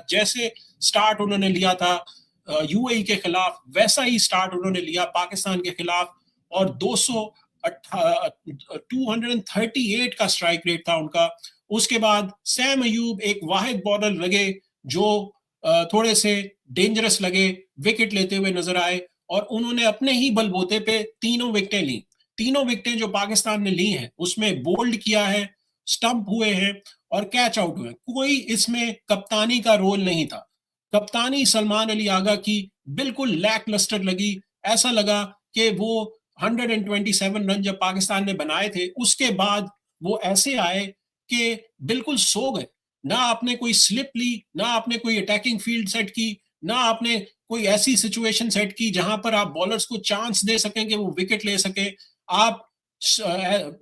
जैसे स्टार्ट उन्होंने लिया था यूएई के खिलाफ, वैसा ही स्टार्ट उन्होंने लिया पाकिस्तान के खिलाफ, और 238 का स्ट्राइक रेट था उनका। उसके बाद सैम अयूब एक वाहिद बॉलर लगे जो थोड़े से डेंजरस लगे, विकेट लेते हुए नजर आए, और उन्होंने अपने ही बलबूते पे तीनों विकेटें ली। तीनों विकेटें जो पाकिस्तान ने ली हैं उसमें बोल्ड किया है, स्टंप हुए हैं और कैच आउट हुए। कोई इसमें कप्तानी का रोल नहीं था। कप्तानी सलमान अली आगा की बिल्कुल लैक लस्टर लगी। ऐसा लगा कि वो 127 रन जब पाकिस्तान ने बनाए थे उसके बाद वो ऐसे आए कि बिल्कुल सो गए। ना आपने कोई स्लिप ली, ना आपने कोई अटैकिंग फील्ड सेट की, ना आपने कोई ऐसी सिचुएशन सेट की जहां पर आप बॉलर्स को चांस दे सकें कि वो विकेट ले सके। आप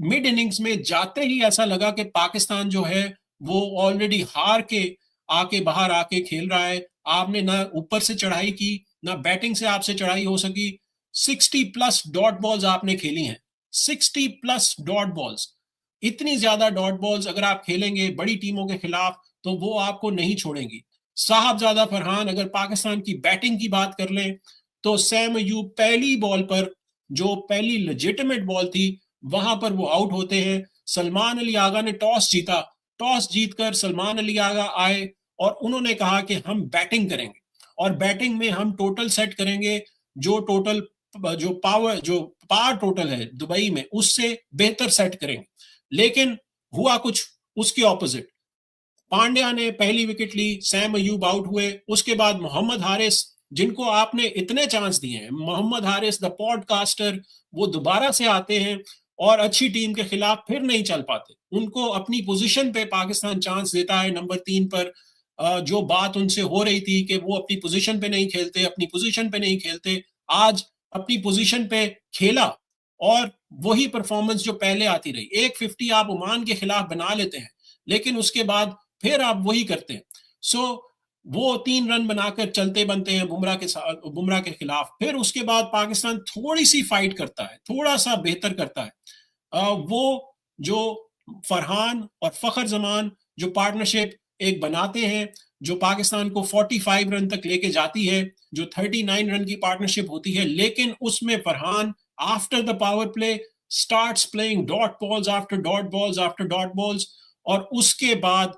मिड इनिंग्स में जाते ही ऐसा लगा कि पाकिस्तान जो है वो ऑलरेडी हार के आके बाहर आके खेल रहा है। आपने ना ऊपर से चढ़ाई की, ना बैटिंग से आपसे चढ़ाई हो सकी। 60+ डॉट बॉल्स आपने खेली हैं, 60+ डॉट बॉल्स। इतनी ज्यादा डॉट बॉल्स अगर आप खेलेंगे बड़ी टीमों के खिलाफ तो वो आपको नहीं छोड़ेंगी। साहबजादा फरहान, अगर पाकिस्तान की बैटिंग की बात कर लें तो सैम अयूब पहली बॉल पर, जो पहली लेजिटिमेट बॉल थी, वहां पर वो आउट होते हैं। सलमान अली आगा ने टॉस जीता। टॉस जीतकर सलमान अली आगा आए और उन्होंने कहा कि हम बैटिंग करेंगे और बैटिंग में हम टोटल सेट करेंगे जो टोटल जो पार टोटल है दुबई में उससे बेहतर सेट करेंगे। लेकिन हुआ कुछ उसके ऑपोजिट। पांड्या ने पहली विकेट ली, सैम अयूब आउट हुए। उसके बाद मोहम्मद हारिस, जिनको आपने इतने चांस दिए हैं, मोहम्मद हारिस द पॉडकास्टर, वो दोबारा से आते हैं और अच्छी टीम के खिलाफ फिर नहीं चल पाते। उनको अपनी पोजीशन पे पाकिस्तान चांस देता है नंबर 3 पर। जो बात उनसे हो रही थी कि वो अपनी पोजीशन पे नहीं खेलते, अपनी पोजीशन पे नहीं खेलते, आज अपनी पोजीशन पे खेला और वही परफॉर्मेंस जो पहले आती रही। 150 आप ओमान के खिलाफ बना लेते हैं, लेकिन उसके बाद फिर आप वही करते हैं। वो 3 रन बनाकर चलते बनते हैं बुमराह के साथ, बुमराह के खिलाफ। फिर उसके बाद पाकिस्तान थोड़ी सी फाइट करता है, थोड़ा सा बेहतर करता है। वो जो फरहान और फखर जमान जो पार्टनरशिप एक बनाते हैं, जो पाकिस्तान को 45 रन तक लेके जाती है, जो 39 रन की पार्टनरशिप होती है, लेकिन उसमें Farhan after the power play starts playing dot balls after dot balls after dot balls, और उसके बाद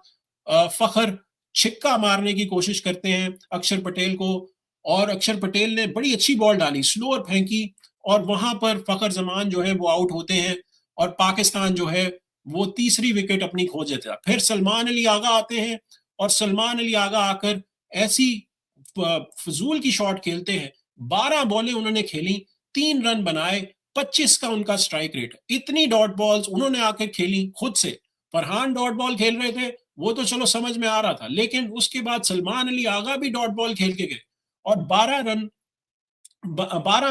फखर छिक्का मारने की कोशिश करते हैं अक्षर पटेल को, और अक्षर पटेल ने बड़ी अच्छी बॉल डाली, स्लोअर फेंकी, और वहां पर फखर जमान जो है वो आउट होते हैं और पाकिस्तान जो है वो तीसरी विकेट अपनी खो देता है। फिर सलमान अली आगा आते हैं और सलमान अली आगा आकर ऐसी फजूल की शॉट खेलते हैं। 12 बॉलें उन्होंने खेली, 3 रन बनाए, 25 का उनका स्ट्राइक रेट। इतनी डॉट बॉल्स उन्होंने आकर खेली खुद से। फरहान डॉट बॉल खेल रहे थे, वो तो चलो समझ में आ रहा था, लेकिन उसके बाद सलमान अली आगा भी डॉट बॉल खेल के गए और 12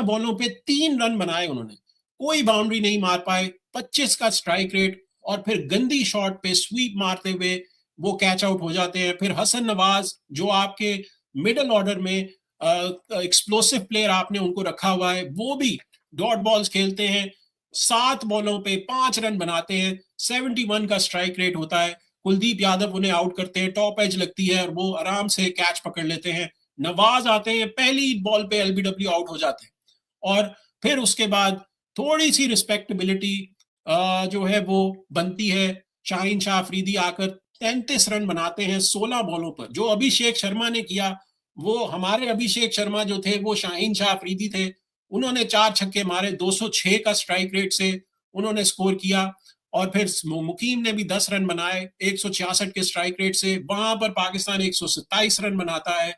बॉलों पे 3 रन बनाए उन्होंने। कोई बाउंड्री नहीं मार पाए, 25 का स्ट्राइक रेट, और फिर गंदी शॉट पे स्वीप मारते हुए वो कैच आउट हो जाते हैं। फिर हसन नवाज, जो आपके मिडल ऑर्डर में एक्सप्लोसिव प्लेयर आपने उनको रखा हुआ है, वो भी डॉट बॉल्स खेलते हैं। 7 बॉलों पे 5 रन बनाते हैं, 71 का स्ट्राइक रेट होता है। कुलदीप यादव उन्हें आउट करते हैं, टॉप एज लगती है और वो आराम से कैच पकड़ लेते हैं। नवाज आते हैं, पहली बॉल पे एलबीडब्ल्यू आउट हो जाते हैं, और फिर उसके बाद थोड़ी सी रिस्पेक्टेबिलिटी जो है वो बनती है। शाहीन शाह अफरीदी आकर 33 रन बनाते हैं 16 बॉलों पर। जो अभिषेक शर्मा ने किया, वो हमारे अभिषेक शर्मा जो थे वो शाहीन शाह अफरीदी थे। उन्होंने 4 छक्के मारे, 206 का स्ट्राइक रेट से उन्होंने स्कोर किया, और फिर मुकीम ने भी 10 रन बनाए 166 के स्ट्राइक रेट से। वहां पर पाकिस्तान 127 रन बनाता है।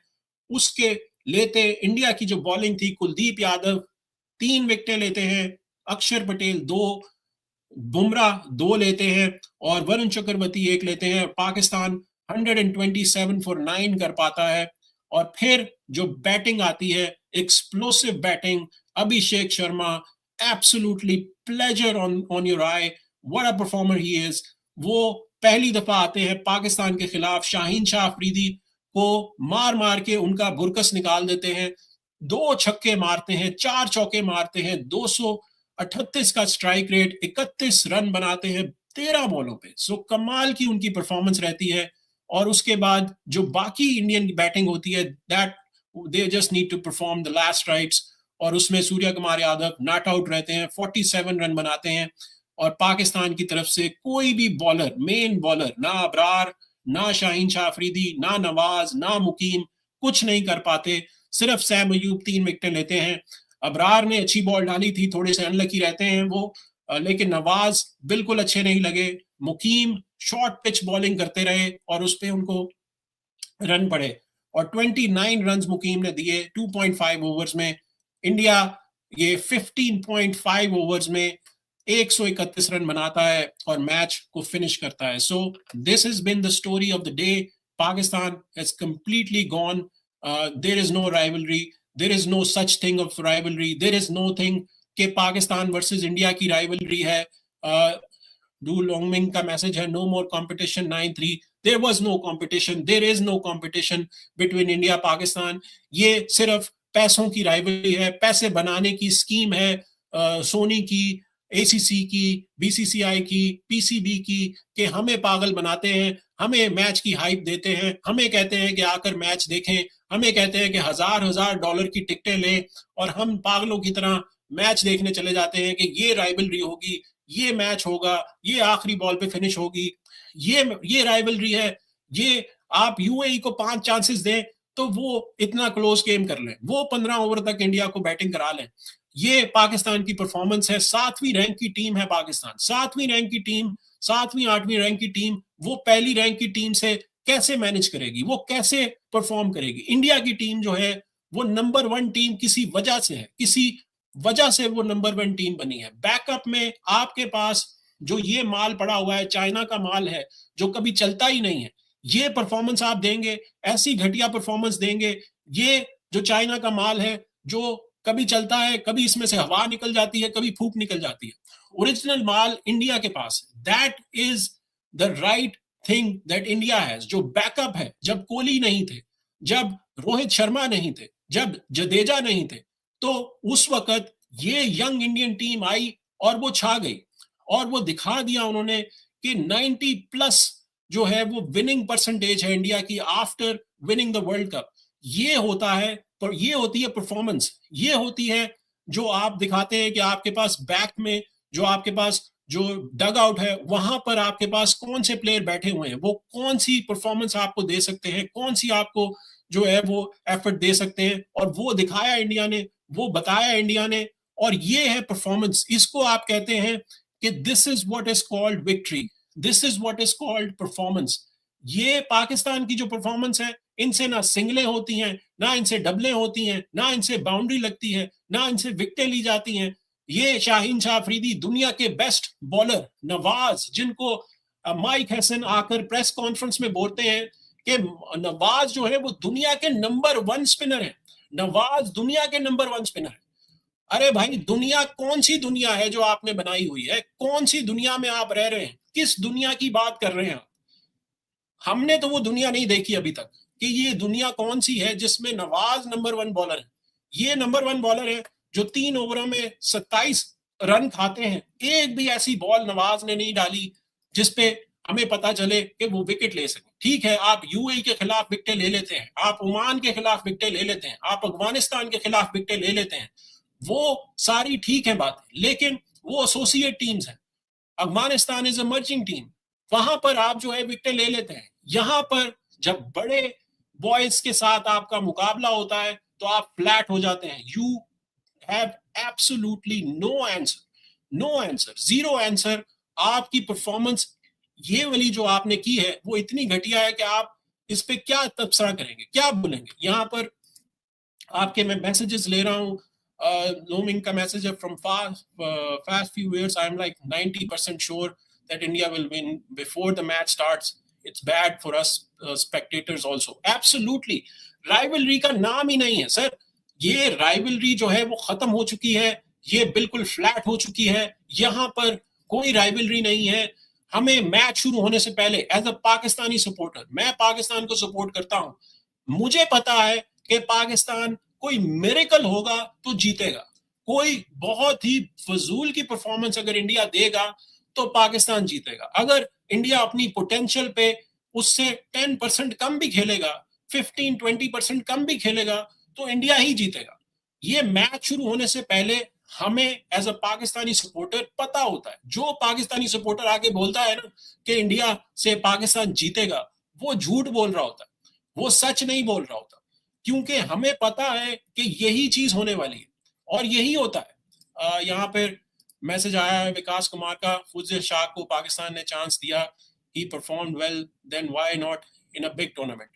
उसके लेते इंडिया की जो बॉलिंग थी, कुलदीप यादव 3 विकेटें लेते हैं, अक्षर पटेल 2, बुमराह 2 लेते हैं और वरुण चक्रवर्ती 1 लेते हैं। पाकिस्तान 127 फॉर 9 कर पाता है। और फिर जो बैटिंग आती है, explosive batting, Abhishek Sharma, absolutely pleasure on your I, what a performer he is. वो पहली दफा आते हैं पाकिस्तान के खिलाफ, शाहीन शाह अफरीदी को मार मार के उनका बुरकस निकाल देते हैं। 2 छक्के मारते हैं, 4 चौके मारते हैं, 238 का स्ट्राइक रेट, 31 रन बनाते हैं 13 बॉलों पे। सो कमाल की उनकी परफॉर्मेंस रहती है। और उसके बाद जो बाकी इंडियन बैटिंग होती है, that they just need to perform the last rights, और उसमें सूर्य कुमार यादव नॉट आउट रहते हैं, 47 रन बनाते हैं, और पाकिस्तान की तरफ से कोई भी बॉलर, मेन बॉलर, ना अबरार, ना शाहीन शाह अफरीदी, ना नवाज, ना मुकीम, कुछ नहीं कर पाते। सिर्फ सैम अयूब 3 विकेटें लेते हैं। अबरार ने अच्छी बॉल डाली थी, थोड़े से अनलकी रहते हैं वो, लेकिन नवाज बिल्कुल अच्छे नहीं लगे। मुकीम शॉर्ट पिच बॉलिंग करते रहे और उस पर उनको रन पड़े, और 29 रन मुकीम ने दिए 2.5 ओवर्स में। इंडिया ये 15.5 ओवर्स में 131 रन बनाता है और मैच को फिनिश करता है। So this has been the story of the day. Pakistan has completely gone, there is no rivalry, there is no such thing of rivalry, there is no thing कि Pakistan versus India की rivalry है। डू लॉन्गमिंग का message है, no more competition 9-3। There was no competition, there is no competition between India Pakistan. ये सिर्फ पैसों की राइवलरी है, पैसे बनाने की स्कीम है, सोनी की, एसीसी की, बीसीसीआई की, पीसीबी की, कि हमें पागल बनाते हैं, हमें मैच की हाइप देते हैं, हमें कहते हैं कि आकर मैच देखें, हमें कहते हैं कि हजार डॉलर की टिकटें लें, और हम पागलों की तरह मैच देखने चले जाते हैं कि ये राइवलरी होगी, ये मैच होगा, ये आखिरी बॉल पे फिनिश होगी, ये राइवलरी है। ये आप यूएई को 5 चांसेस दें तो वो इतना क्लोज गेम कर लें, वो 15 ओवर तक इंडिया को बैटिंग करा लें। ये पाकिस्तान की परफॉर्मेंस है। 7वीं रैंक की टीम है पाकिस्तान, 7वीं रैंक की टीम, 7वीं 8वीं रैंक की टीम, वो पहली रैंक की टीम से कैसे मैनेज करेगी, वो कैसे परफॉर्म करेगी? इंडिया की टीम जो है वो नंबर 1 टीम किसी वजह से है, किसी वजह से वो नंबर 1 टीम बनी है। बैकअप में आपके पास जो ये माल पड़ा हुआ है, चाइना का माल है जो कभी चलता ही नहीं है। ये परफॉर्मेंस आप देंगे, ऐसी घटिया परफॉर्मेंस देंगे, ये जो चाइना का माल है जो कभी चलता है, कभी इसमें से हवा निकल जाती है, कभी फूक निकल जाती है। ओरिजिनल माल इंडिया के पास है। That is the right thing that India has. जो बैकअप है, जब कोहली नहीं थे, जब रोहित शर्मा नहीं थे, जब जडेजा नहीं थे, तो उस वक्त ये यंग इंडियन टीम आई और वो छा गई, और वो दिखा दिया उन्होंने कि 90 प्लस जो है वो विनिंग परसेंटेज है इंडिया की after winning the world cup. ये होता है, पर ये होती है परफॉर्मेंस, ये होती है जो आप दिखाते हैं कि आपके पास बैक में, जो आपके पास जो डग आउट है, वहां पर आपके पास कौन से प्लेयर बैठे हुए हैं, वो कौन सी परफॉर्मेंस आपको दे सकते हैं, कौन सी आपको जो है वो एफर्ट दे सकते हैं, और वो दिखाया इंडिया ने, वो बताया इंडिया ने, और ये है परफॉर्मेंस। इसको आप कहते हैं कि this is what is called victory, this is what is called performance. ये पाकिस्तान की जो परफॉर्मेंस है, इनसे ना सिंगलें होती हैं, ना इनसे डबलें होती हैं, ना इनसे बाउंड्री लगती है, ना इनसे विकेटें ली जाती हैं। ये शाहीन शाह अफरीदी, दुनिया के बेस्ट बॉलर, नवाज, जिनको माइक हैसन आकर प्रेस कॉन्फ्रेंस में बोलते हैं कि नवाज जो है वो दुनिया के नंबर 1 स्पिनर है, नवाज दुनिया के नंबर 1 स्पिनर है। अरे भाई, दुनिया कौन सी दुनिया है जो आपने बनाई हुई है? कौन सी दुनिया में आप रह रहे हैं? किस दुनिया की बात कर रहे हैं? हमने तो वो दुनिया नहीं देखी अभी तक कि ये दुनिया कौन सी है जिसमें नवाज नंबर 1 बॉलर है। ये नंबर 1 बॉलर है जो 3 ओवरों में 27 रन खाते हैं। एक भी ऐसी बॉल नवाज ने नहीं डाली जिसपे हमें पता चले कि वो विकेट ले सके। ठीक है, आप यूएई के खिलाफ विकेट ले लेते हैं, आप ओमान के खिलाफ विकेट ले लेते हैं, आप अफगानिस्तान के खिलाफ विकेट ले लेते हैं, वो सारी ठीक है बात, लेकिन वो एसोसिएट टीम्स हैं। अफगानिस्तान इज इमर्जिंग टीम, वहां पर आप जो है विकेट ले लेते हैं। यहां पर जब बड़े बॉयज के साथ आपका मुकाबला होता है तो आप फ्लैट हो जाते हैं। You have absolutely no answer, no answer, zero answer. आपकी परफॉर्मेंस ये वाली जो आपने की है वो इतनी घटिया है कि आप इस पे क्या तबसरा करेंगे, क्या बोलेंगे? यहाँ पर आपके मैं मैसेजेस ले रहा हूँ, Looming का मैसेज है from past few years I'm like 90% sure that India will win before the match starts. It's bad for us spectators also. Absolutely, rivalry का नाम ही नहीं है सर। ये rivalry जो है वो खत्म हो चुकी है, ये बिल्कुल फ्लैट हो चुकी है। यहाँ पर कोई rivalry नहीं है। हमें मैच शुरू होने से पहले एज अ पाकिस्तानी सपोर्टर, मैं पाकिस्तान को सपोर्ट करता हूँ, मुझे पता है कि पाकिस्तान कोई मिरेकल होगा तो जीतेगा। कोई बहुत ही फजूल की परफॉर्मेंस अगर इंडिया देगा तो पाकिस्तान जीतेगा। अगर इंडिया अपनी पोटेंशियल पे उससे 10% कम भी खेलेगा, 15-20% कम भी खेलेगा, तो इंडिया ही जीतेगा। ये मैच शुरू होने से पहले हमें एज अ पाकिस्तानी सपोर्टर पता होता है। जो पाकिस्तानी सपोर्टर आके बोलता है ना कि इंडिया से पाकिस्तान जीतेगा, वो झूठ बोल रहा होता है, वो सच नहीं बोल रहा होता, क्योंकि हमें पता है कि यही चीज होने वाली है और यही होता है। यहाँ पे मैसेज आया है विकास कुमार का, फुजल शाह को पाकिस्तान ने चांस दिया, he perform well, then why not in a big tournament.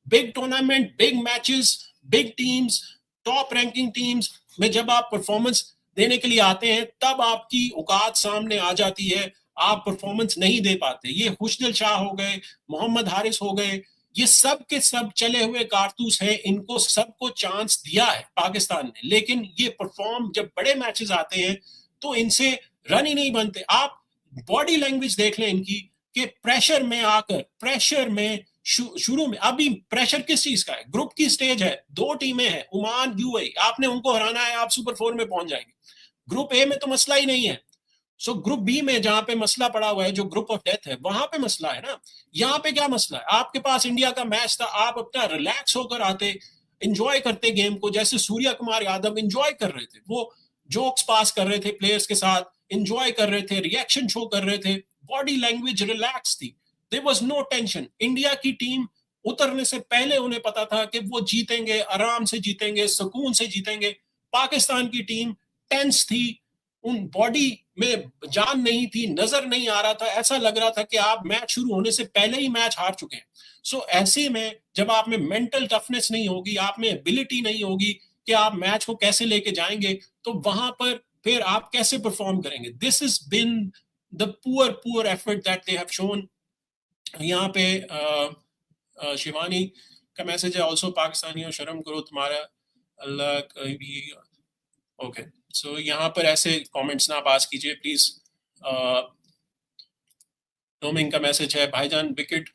Big tournament, big matches, big teams, top ranking teams में जब आप परफॉर्मेंस देने के लिए आते हैं, तब आपकी औकात सामने आ जाती है, आप परफॉर्मेंस नहीं दे पाते। ये खुशदिल शाह हो गए, मोहम्मद हारिस हो गए, ये सब के सब चले हुए कारतूस हैं, इनको सबको चांस दिया है पाकिस्तान ने, लेकिन ये परफॉर्म जब बड़े मैचेस आते हैं तो इनसे रन ही नहीं बनते। आप बॉडी लैंग्वेज देख लें इनकी, कि प्रेशर में आकर, प्रेशर में शुरू में, अभी प्रेशर किस चीज का है? ग्रुप की स्टेज है, 2 टीमें हैं, ओमान, यूएई, आपने उनको हराना है, आप सुपर 4 में पहुंच जाएंगे। ग्रुप ए में तो मसला ही नहीं है। सो ग्रुप बी में जहां पे मसला पड़ा हुआ है, जो ग्रुप ऑफ डेथ है, वहां पे मसला है ना। यहाँ पे क्या मसला है? आपके पास इंडिया का मैच था, आप अपना रिलैक्स होकर आते, इंजॉय करते गेम को, जैसे सूर्य कुमार यादव इंजॉय कर रहे थे, वो जोक्स पास कर रहे थे प्लेयर्स के साथ, इंजॉय कर रहे थे, रिएक्शन शो कर रहे थे, बॉडी लैंग्वेज रिलैक्स थी, there was no tension. India की टीम उतरने से पहले उन्हें पता था कि वो जीतेंगे, आराम से जीतेंगे, सुकून से जीतेंगे। पाकिस्तान की टीम टेंस थी, उन बॉडी में जान नहीं थी, नजर नहीं आ रहा था, ऐसा लग रहा था कि आप मैच शुरू होने से पहले ही मैच हार चुके हैं। सो ऐसे में जब आप में मेंटल टफनेस नहीं होगी, आप में एबिलिटी नहीं होगी कि आप मैच को कैसे लेके जाएंगे, तो वहां पर फिर आप कैसे परफॉर्म करेंगे? This is been the poor effort that they have shown. यहाँ पे शिवानी का मैसेज है, ऑल्सो पाकिस्तानियों शर्म करो तुम्हारा अल्लाह कभी। ओके, सो यहाँ पर ऐसे कमेंट्स ना पास कीजिए प्लीज। नोमिंग का मैसेज है, भाईजान विकेट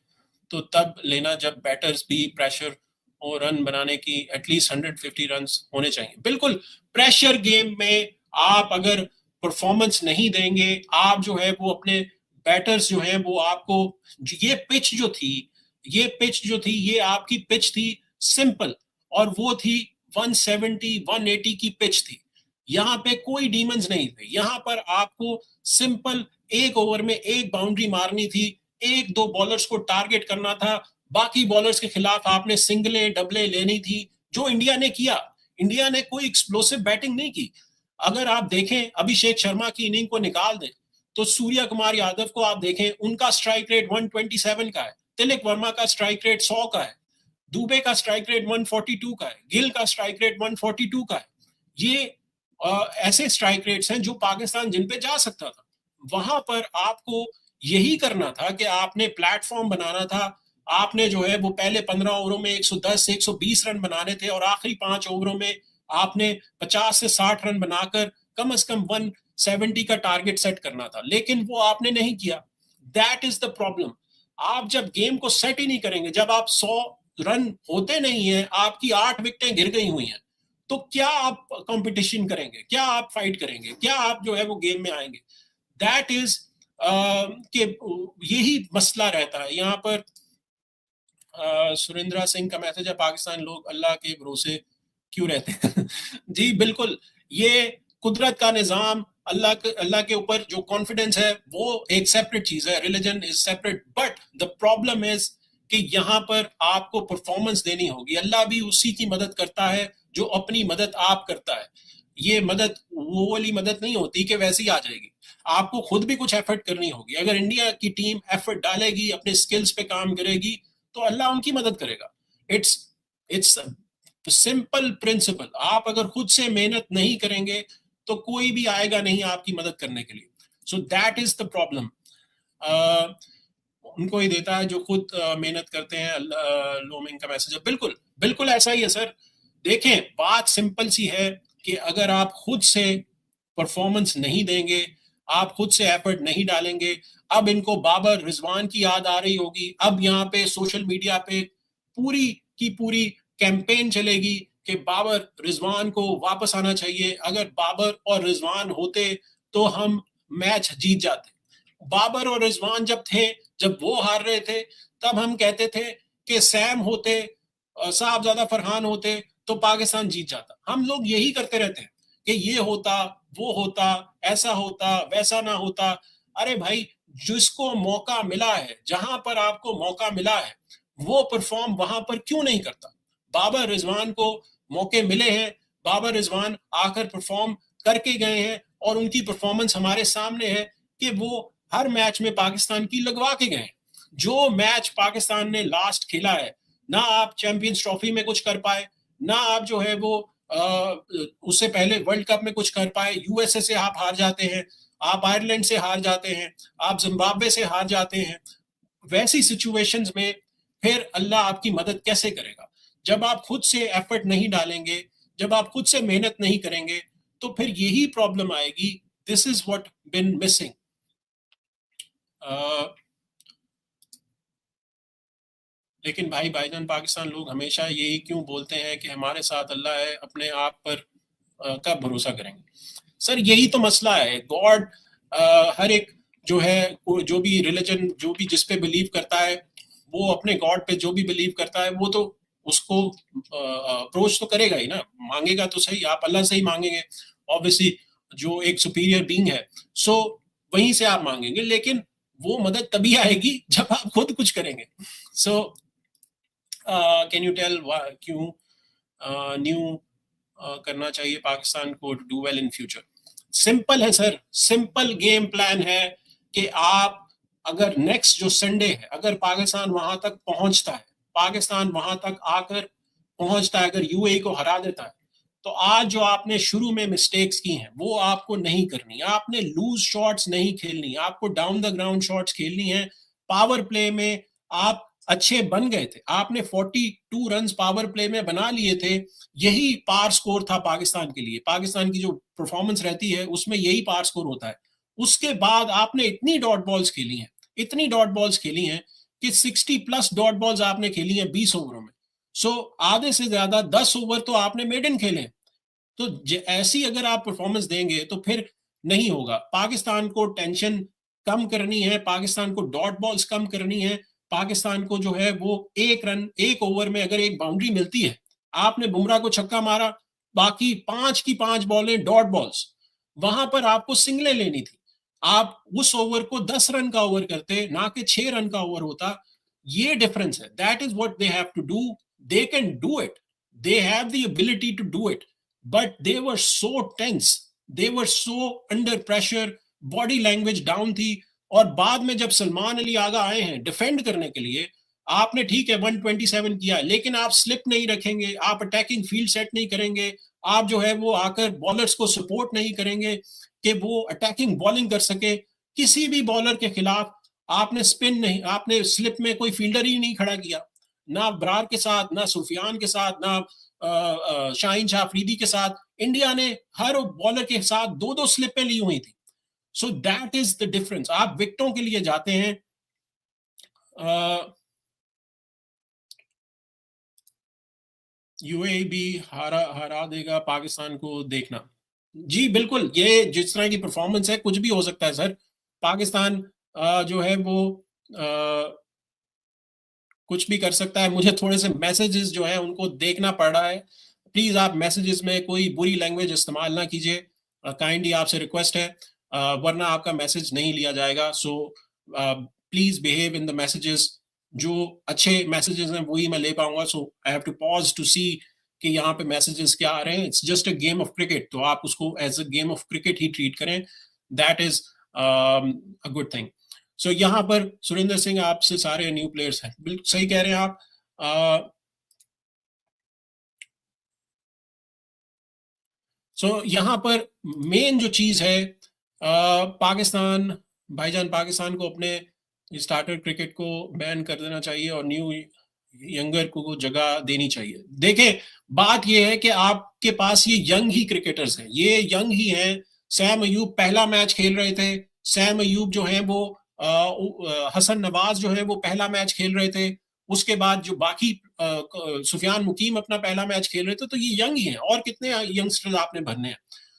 तो तब लेना जब बैटर्स भी प्रेशर और रन बनाने की एटलीस्ट 150 रन होने चाहिए। बिल्कुल, प्रेशर गेम में आप अगर परफॉर्मेंस नहीं देंगे, आप जो है वो अपने बैटर्स जो है वो आपको, ये पिच जो थी, ये आपकी पिच थी सिंपल, और वो थी 170 180 की पिच थी। यहाँ पे कोई डीमंस नहीं थे, यहाँ पर आपको सिंपल एक ओवर में एक बाउंड्री मारनी थी, एक दो बॉलर्स को टारगेट करना था, बाकी बॉलर्स के खिलाफ आपने सिंगलें डबले लेनी थी, जो इंडिया ने किया। इंडिया ने कोई एक्सप्लोसिव बैटिंग नहीं की। अगर आप देखें अभिषेक शर्मा की इनिंग को निकाल दें, तो सूर्य कुमार यादव को आप देखें, उनका स्ट्राइक रेट 127 का है, तिलक वर्मा का स्ट्राइक रेट 100 का है, दुबे का स्ट्राइक रेट 142 का है, गिल का स्ट्राइक रेट 142 का है। ये ऐसे स्ट्राइक रेट्स हैं जो पाकिस्तान जिन पे जा सकता था। वहां पर आपको यही करना था कि आपने प्लेटफॉर्म बनाना था, आपने जो है वो पहले 15 ओवरों में 110 से 120 रन बनाने थे, और आखिरी 5 ओवरों में आपने 50 से 60 रन बनाकर कम से कम 170 का टारगेट सेट करना था, लेकिन वो आपने नहीं किया। That is the problem. आप जब गेम को सेट ही नहीं करेंगे, जब आप 100 रन होते नहीं है, आपकी 8 विकेटें गिर गई हुई हैं, तो क्या आप कंपटीशन करेंगे, क्या आप फाइट करेंगे, क्या आप जो है वो गेम में आएंगे? दैट इज कि यही मसला रहता है यहाँ पर। सुरेंद्र सिंह का मैसेज है, पाकिस्तान लोग अल्लाह के भरोसे क्यों रहते हैं? जी बिल्कुल, ये कुदरत का निज़ाम, अल्लाह के ऊपर जो कॉन्फिडेंस है वो एक सेपरेट चीज है, religion is separate, but the problem is कि यहाँ पर आपको परफॉर्मेंस देनी होगी। अल्लाह भी उसी की मदद करता है जो अपनी मदद आप करता है। ये मदद वो वाली मदद नहीं होती कि वैसे ही आ जाएगी, आपको खुद भी कुछ एफर्ट करनी होगी। अगर इंडिया की टीम एफर्ट डालेगी, अपने स्किल्स पे काम करेगी, तो अल्लाह उनकी मदद करेगा। It's simple principal. आप अगर खुद से मेहनत नहीं करेंगे तो कोई भी आएगा नहीं आपकी मदद करने के लिए। सो दैट इज द प्रॉब्लम। उनको ही देता है जो खुद मेहनत करते हैं। लोमिंग का मैसेज है, बिल्कुल बिल्कुल ऐसा ही है सर। देखें, बात सिंपल सी है कि अगर आप खुद से परफॉर्मेंस नहीं देंगे, आप खुद से एफर्ट नहीं डालेंगे, अब इनको बाबर रिजवान की याद आ रही होगी, अब यहाँ पे सोशल मीडिया पे पूरी की पूरी कैंपेन चलेगी कि बाबर रिजवान को वापस आना चाहिए। अगर बाबर और रिजवान होते तो हम मैच जीत जाते। बाबर और रिजवान जब थे, जब वो हार रहे थे, तब हम कहते थे कि सैम होते, साहबजादा फरहान होते तो पाकिस्तान जीत जाता। हम लोग यही करते रहते हैं कि ये होता, वो होता, ऐसा होता, वैसा ना होता। अरे भाई, जिसको मौका मिला है, जहां पर आपको मौका मिला है, वो परफॉर्म वहां पर क्यों नहीं करता? बाबर रिजवान को मौके मिले हैं, बाबर रिजवान आकर परफॉर्म करके गए हैं और उनकी परफॉर्मेंस हमारे सामने है कि वो हर मैच में पाकिस्तान की लगवा के गए। जो मैच पाकिस्तान ने लास्ट खेला है, ना आप चैंपियंस ट्रॉफी में कुछ कर पाए, ना आप जो है वो उससे पहले वर्ल्ड कप में कुछ कर पाए। यूएसए से आप हार जाते हैं, आप आयरलैंड से हार जाते हैं, आप जिम्बाब्वे से हार जाते हैं। वैसी सिचुएशंस में फिर अल्लाह आपकी मदद कैसे करेगा? जब आप खुद से एफर्ट नहीं डालेंगे, जब आप खुद से मेहनत नहीं करेंगे, तो फिर यही प्रॉब्लम आएगी। This is what been missing. लेकिन भाई, भाईजान पाकिस्तान लोग हमेशा यही क्यों बोलते हैं कि हमारे साथ अल्लाह है, अपने आप पर कब भरोसा करेंगे? सर, यही तो मसला है। गॉड, हर एक जो है, जो भी रिलीजन, जो भी जिस पे बिलीव करता है, वो अपने गॉड पे जो भी बिलीव करता है, वो तो उसको अप्रोच तो करेगा ही ना, मांगेगा तो सही। आप अल्लाह से ही मांगेंगे ऑब्वियसली, जो एक सुपीरियर बीइंग है, सो वहीं से आप मांगेंगे। लेकिन वो मदद तभी आएगी जब आप खुद कुछ करेंगे। सो कैन यू टेल क्यों न्यू करना चाहिए पाकिस्तान को to do well in future? Simple है सर, सिंपल गेम प्लान है कि आप अगर नेक्स्ट जो संडे है, अगर पाकिस्तान वहां तक पहुंचता है, पाकिस्तान वहां तक आकर पहुंचता है, अगर यूएई को हरा देता है, तो आज जो आपने शुरू में मिस्टेक्स की हैं वो आपको नहीं करनी। आपने लूज शॉट्स नहीं खेलनी, आपको डाउन द ग्राउंड शॉट्स खेलनी है। पावर प्ले में आप अच्छे बन गए थे, आपने 42 रन पावर प्ले में बना लिए थे। यही पार स्कोर था पाकिस्तान के लिए। पाकिस्तान की जो परफॉर्मेंस रहती है उसमें यही पार स्कोर होता है। उसके बाद आपने इतनी डॉट बॉल्स खेली हैं, इतनी डॉट बॉल्स खेली हैं कि 60+ डॉट बॉल्स आपने खेली हैं 20 ओवरों में। सो आधे से ज्यादा 10 ओवर तो आपने मेडन खेले। तो ऐसी अगर आप परफॉर्मेंस देंगे तो फिर नहीं होगा। पाकिस्तान को टेंशन कम करनी है, पाकिस्तान को डॉट बॉल्स कम करनी है। पाकिस्तान को जो है वो एक रन, एक ओवर में अगर एक बाउंड्री मिलती है, आपने बुमराह को छक्का मारा, बाकी 5 की 5 बॉलें डॉट बॉल्स, वहां पर आपको सिंगलें लेनी थी। आप उस ओवर को 10 रन का ओवर करते, ना कि 6 रन का ओवर होता। ये डिफरेंस है। That is what they have to do. They can do it, they have the ability to do it, but they were so tense, they were so under pressure, body language down थी। और बाद में जब सलमान अली आगा आए हैं defend करने के लिए, आपने ठीक है 127 किया, लेकिन आप स्लिप नहीं रखेंगे, आप अटैकिंग फील्ड सेट नहीं करेंगे, आप जो है वो आकर बॉलर्स को सपोर्ट नहीं करेंगे कि वो अटैकिंग बॉलिंग कर सके। किसी भी बॉलर के खिलाफ आपने स्पिन नहीं, आपने स्लिप में कोई फील्डर ही नहीं खड़ा किया, ना ब्रार के साथ, ना सुफियान के साथ, ना शाहीन शाह अफरीदी के साथ। इंडिया ने हर बॉलर के साथ 2-2 स्लिपें ली हुई थी। सो दैट इज द डिफरेंस। आप विकेटों के लिए जाते हैं। यूएई भी हरा देगा पाकिस्तान को, देखना। जी बिल्कुल, ये जिस तरह की परफॉर्मेंस है कुछ भी हो सकता है सर। पाकिस्तान जो है वो कुछ भी कर सकता है। मुझे थोड़े से मैसेजेस जो है उनको देखना पड़ रहा है। प्लीज आप मैसेजेस में कोई बुरी लैंग्वेज इस्तेमाल ना कीजिए, काइंडली आपसे रिक्वेस्ट है, वरना आपका मैसेज नहीं लिया जाएगा। So please behave in the messages. जो अच्छे मैसेजेस हैं वही मैं ले पाऊंगा। So I have to pause to see कि यहाँ पे मैसेजेस क्या आ रहे हैं। It's just a game of cricket, तो आप उसको as a game of cricket ही ट्रीट करें। That is a good thing. So यहाँ पर सुरेंद्र सिंह आपसे सारे न्यू प्लेयर्स हैं, बिल्कुल सही कह रहे हैं आप। सो यहाँ पर मेन जो चीज है, पाकिस्तान, भाईजान पाकिस्तान को अपने स्टार्टर क्रिकेट को बैन कर देना चाहिए और न्यू यंगर को जगह देनी चाहिए। देखें, बात यह है कि आपके पास ये यंग ही क्रिकेटर्स हैं, ये यंग ही हैं। सैम अयूब पहला मैच खेल रहे थे। सैम अयूब जो है वो हसन नवाज जो है वो पहला मैच खेल रहे थे। उसके बाद जो बाकी सुफियान मुकीम अपना पहला मैच खेल रहे थे। तो ये यंग ही हैं, और कितने यंगस्टर्स आपने भरने हैं।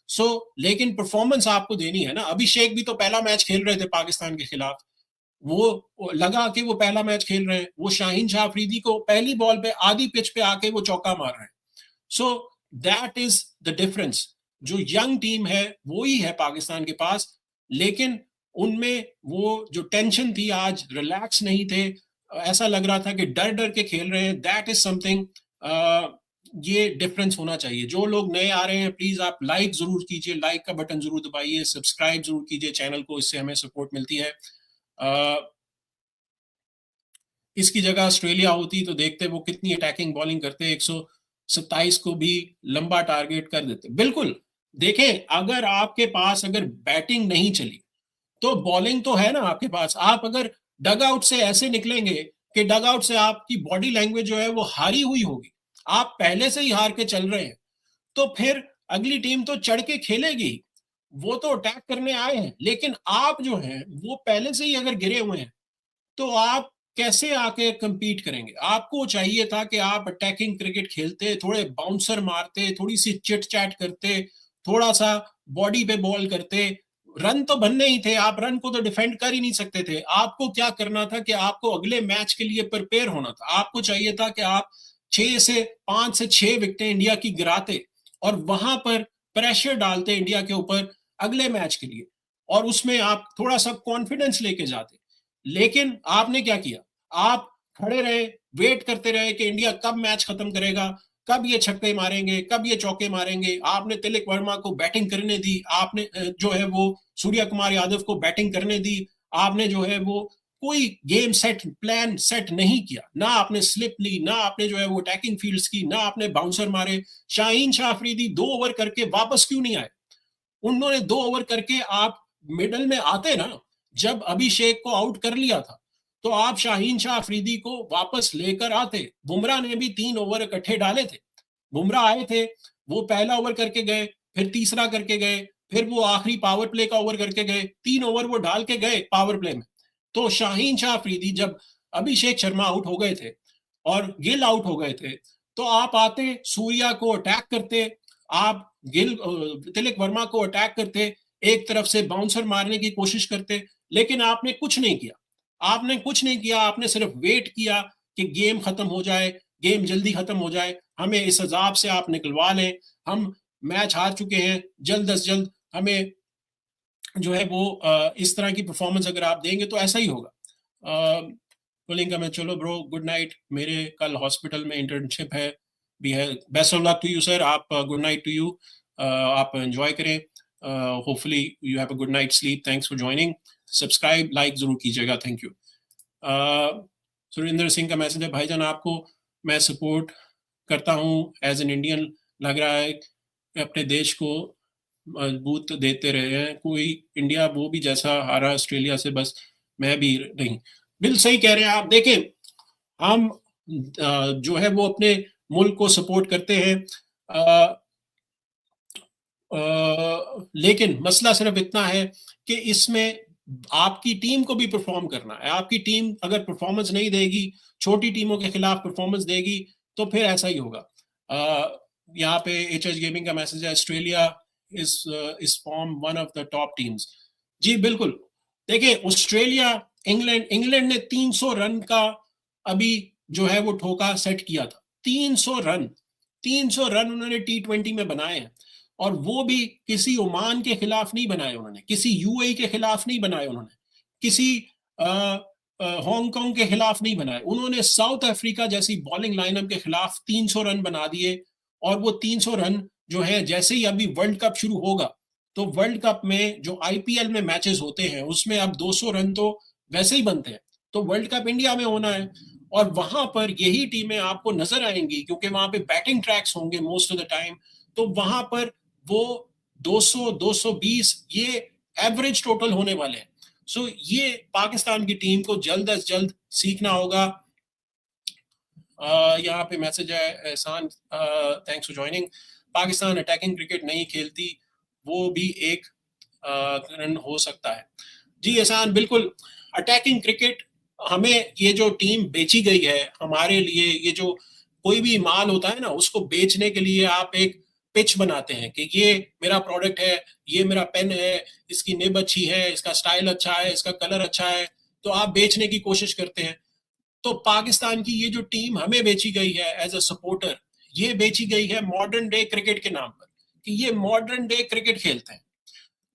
सो लेकिन परफॉर्मेंस आपको देनी है ना। अभिषेक भी तो पहला मैच खेल रहे थे पाकिस्तान के खिलाफ। वो लगा कि वो पहला मैच खेल रहे हैं, वो शाहीन शाह अफरीदी को पहली बॉल पे आधी पिच पे आके वो चौका मार रहे हैं। सो दैट इज द डिफरेंस। जो यंग टीम है वो ही है पाकिस्तान के पास, लेकिन उनमें वो जो टेंशन थी, आज रिलैक्स नहीं थे, ऐसा लग रहा था कि डर डर के खेल रहे हैं। दैट इज समथिंग, ये डिफरेंस होना चाहिए। जो लोग नए आ रहे हैं प्लीज आप लाइक जरूर कीजिए, लाइक का बटन जरूर दबाइए, सब्सक्राइब जरूर कीजिए चैनल को, इससे हमें सपोर्ट मिलती है। इसकी जगह ऑस्ट्रेलिया होती तो देखते वो कितनी अटैकिंग बॉलिंग करते, 127 को भी लंबा टारगेट कर देते। बिल्कुल, देखें अगर आपके पास अगर बैटिंग नहीं चली तो बॉलिंग तो है ना आपके पास। आप अगर डग आउट से ऐसे निकलेंगे कि डग आउट से आपकी बॉडी लैंग्वेज जो है वो हारी हुई होगी, आप पहले से ही हार के चल रहे हैं, तो फिर अगली टीम तो चढ़ के खेलेगी। वो तो अटैक करने आए हैं, लेकिन आप जो हैं वो पहले से ही अगर गिरे हुए हैं तो आप कैसे आके compete करेंगे? आपको चाहिए था कि आप अटैकिंग क्रिकेट खेलते, थोड़े बाउंसर मारते, थोड़ी सी चिट चैट करते, थोड़ा सा बॉडी पे बॉल करते। रन तो बनने ही थे, आप रन को तो डिफेंड कर ही नहीं सकते थे। आपको क्या करना था कि आपको अगले मैच के लिए प्रिपेयर होना था। आपको चाहिए था कि आप 5 से 6 विकेटें इंडिया की गिराते और वहां पर प्रेशर डालते इंडिया के ऊपर अगले मैच के लिए, और उसमें आप थोड़ा सा कॉन्फिडेंस लेके जाते। लेकिन आपने क्या किया? आप खड़े रहे, वेट करते रहे कि इंडिया कब मैच खत्म करेगा, कब ये छक्के मारेंगे, कब ये चौके मारेंगे। आपने तिलक वर्मा को बैटिंग करने दी, आपने जो है वो सूर्य कुमार यादव को बैटिंग करने दी, आपने जो है वो कोई गेम सेट प्लान सेट नहीं किया, ना आपने स्लिप ली, ना आपने जो है वो अटैकिंग फील्ड्स की, ना आपने बाउंसर मारे। शाहीन शाह अफरीदी 2 ओवर करके वापस क्यों नहीं आए? उन्होंने 2 ओवर करके आप मिडल में आते ना, जब अभिषेक को आउट कर लिया था तो आप शाहीन शाह अफरीदी को वापस लेकर आते। बुमराह ने भी 3 ओवर इकट्ठे डाले थे। बुमराह आए थे, वो पहला ओवर करके गए, फिर तीसरा करके गए, फिर वो आखिरी पावर प्ले का ओवर करके गए, 3 ओवर वो डाल के गए पावर प्ले में। तो शाहीन शाह अफरीदी जब अभिषेक शर्मा आउट हो गए थे और गिल आउट हो गए थे, तो आप आते, सूर्या को अटैक करते, आप गिल तिलक वर्मा को अटैक करते, एक तरफ से बाउंसर मारने की कोशिश करते। लेकिन आपने कुछ नहीं किया, आपने कुछ नहीं किया, आपने सिर्फ वेट किया कि गेम खत्म हो जाए, गेम जल्दी खत्म हो जाए, हमें इस अजाब से आप निकलवा लें, हम मैच हार चुके हैं, जल्द अज जल्द हमें जो है वो इस तरह की परफॉर्मेंस अगर आप देंगे तो ऐसा ही होगा। बोलेंगे मैं चलो ब्रो गुड नाइट, मेरे कल हॉस्पिटल में इंटर्नशिप है भी है। Best of luck to you sir, आप गुड नाइट टू यू, आप एंजॉय करें, hopefully you have a good night sleep. Thanks for joining, subscribe like जरूर कीजिएगा, थैंक यू। सुरेंद्र सिंह का मैसेज है, भाईजान आपको मैं सपोर्ट करता हूँ एज एन इंडियन, लग रहा है कि अपने देश को मजबूत देते रहे हैं, कोई इंडिया वो भी जैसा हारा ऑस्ट्रेलिया से, बस मैं भी नहीं। बिल्कुल सही कह रहे हैं आप। देखें हम जो है वो अपने मुल्क को सपोर्ट करते हैं, लेकिन मसला सिर्फ इतना है कि इसमें आपकी टीम को भी परफॉर्म करना है। आपकी टीम अगर परफॉर्मेंस नहीं देगी, छोटी टीमों के खिलाफ परफॉर्मेंस देगी, तो फिर ऐसा ही होगा। यहाँ पे एच गेमिंग का मैसेज है, Australia is form one of the top teams. जी बिल्कुल, देखिए ऑस्ट्रेलिया, इंग्लैंड ने 300 रन का अभी जो है वो ठोका सेट किया था। 300 रन, 300 रन उन्होंने T20 में बनाए हैं, और वो भी किसी ओमान के खिलाफ नहीं बनाए उन्होंने, किसी यूएई के खिलाफ नहीं बनाए उन्होंने, किसी हांगकांग के खिलाफ नहीं बनाए उन्होंने, साउथ अफ्रीका जैसी बॉलिंग लाइनअप के खिलाफ 300 रन बना दिए। और वो 300 रन जो है, जैसे ही अभी वर्ल्ड कप शुरू होगा तो वर्ल्ड कप में जो आईपीएल में मैचेस होते हैं उसमें अब 200 रन तो वैसे ही बनते हैं। तो वर्ल्ड कप इंडिया में होना है और वहां पर यही टीमें आपको नजर आएंगी, क्योंकि वहां पे बैटिंग ट्रैक्स होंगे मोस्ट ऑफ द टाइम। तो वहां पर वो 200 220 ये एवरेज टोटल होने वाले हैं। सो ये पाकिस्तान की टीम को जल्द अज जल्द सीखना होगा। यहाँ पे मैसेज है एहसान, thanks for joining, Pakistan attacking cricket नहीं खेलती, वो भी एक कारण हो सकता है। जी एहसान, बिल्कुल अटैकिंग क्रिकेट, हमें ये जो टीम बेची गई है हमारे लिए, ये जो कोई भी माल होता है ना, उसको बेचने के लिए आप एक पिच बनाते हैं कि ये मेरा प्रोडक्ट है, ये मेरा पेन है, इसकी निब अच्छी है, इसका स्टाइल अच्छा है, इसका कलर अच्छा है, तो आप बेचने की कोशिश करते हैं। तो पाकिस्तान की ये जो टीम हमें बेची गई है एज अ सपोर्टर, ये बेची गई है मॉडर्न डे क्रिकेट के नाम पर कि ये मॉडर्न डे क्रिकेट खेलते हैं।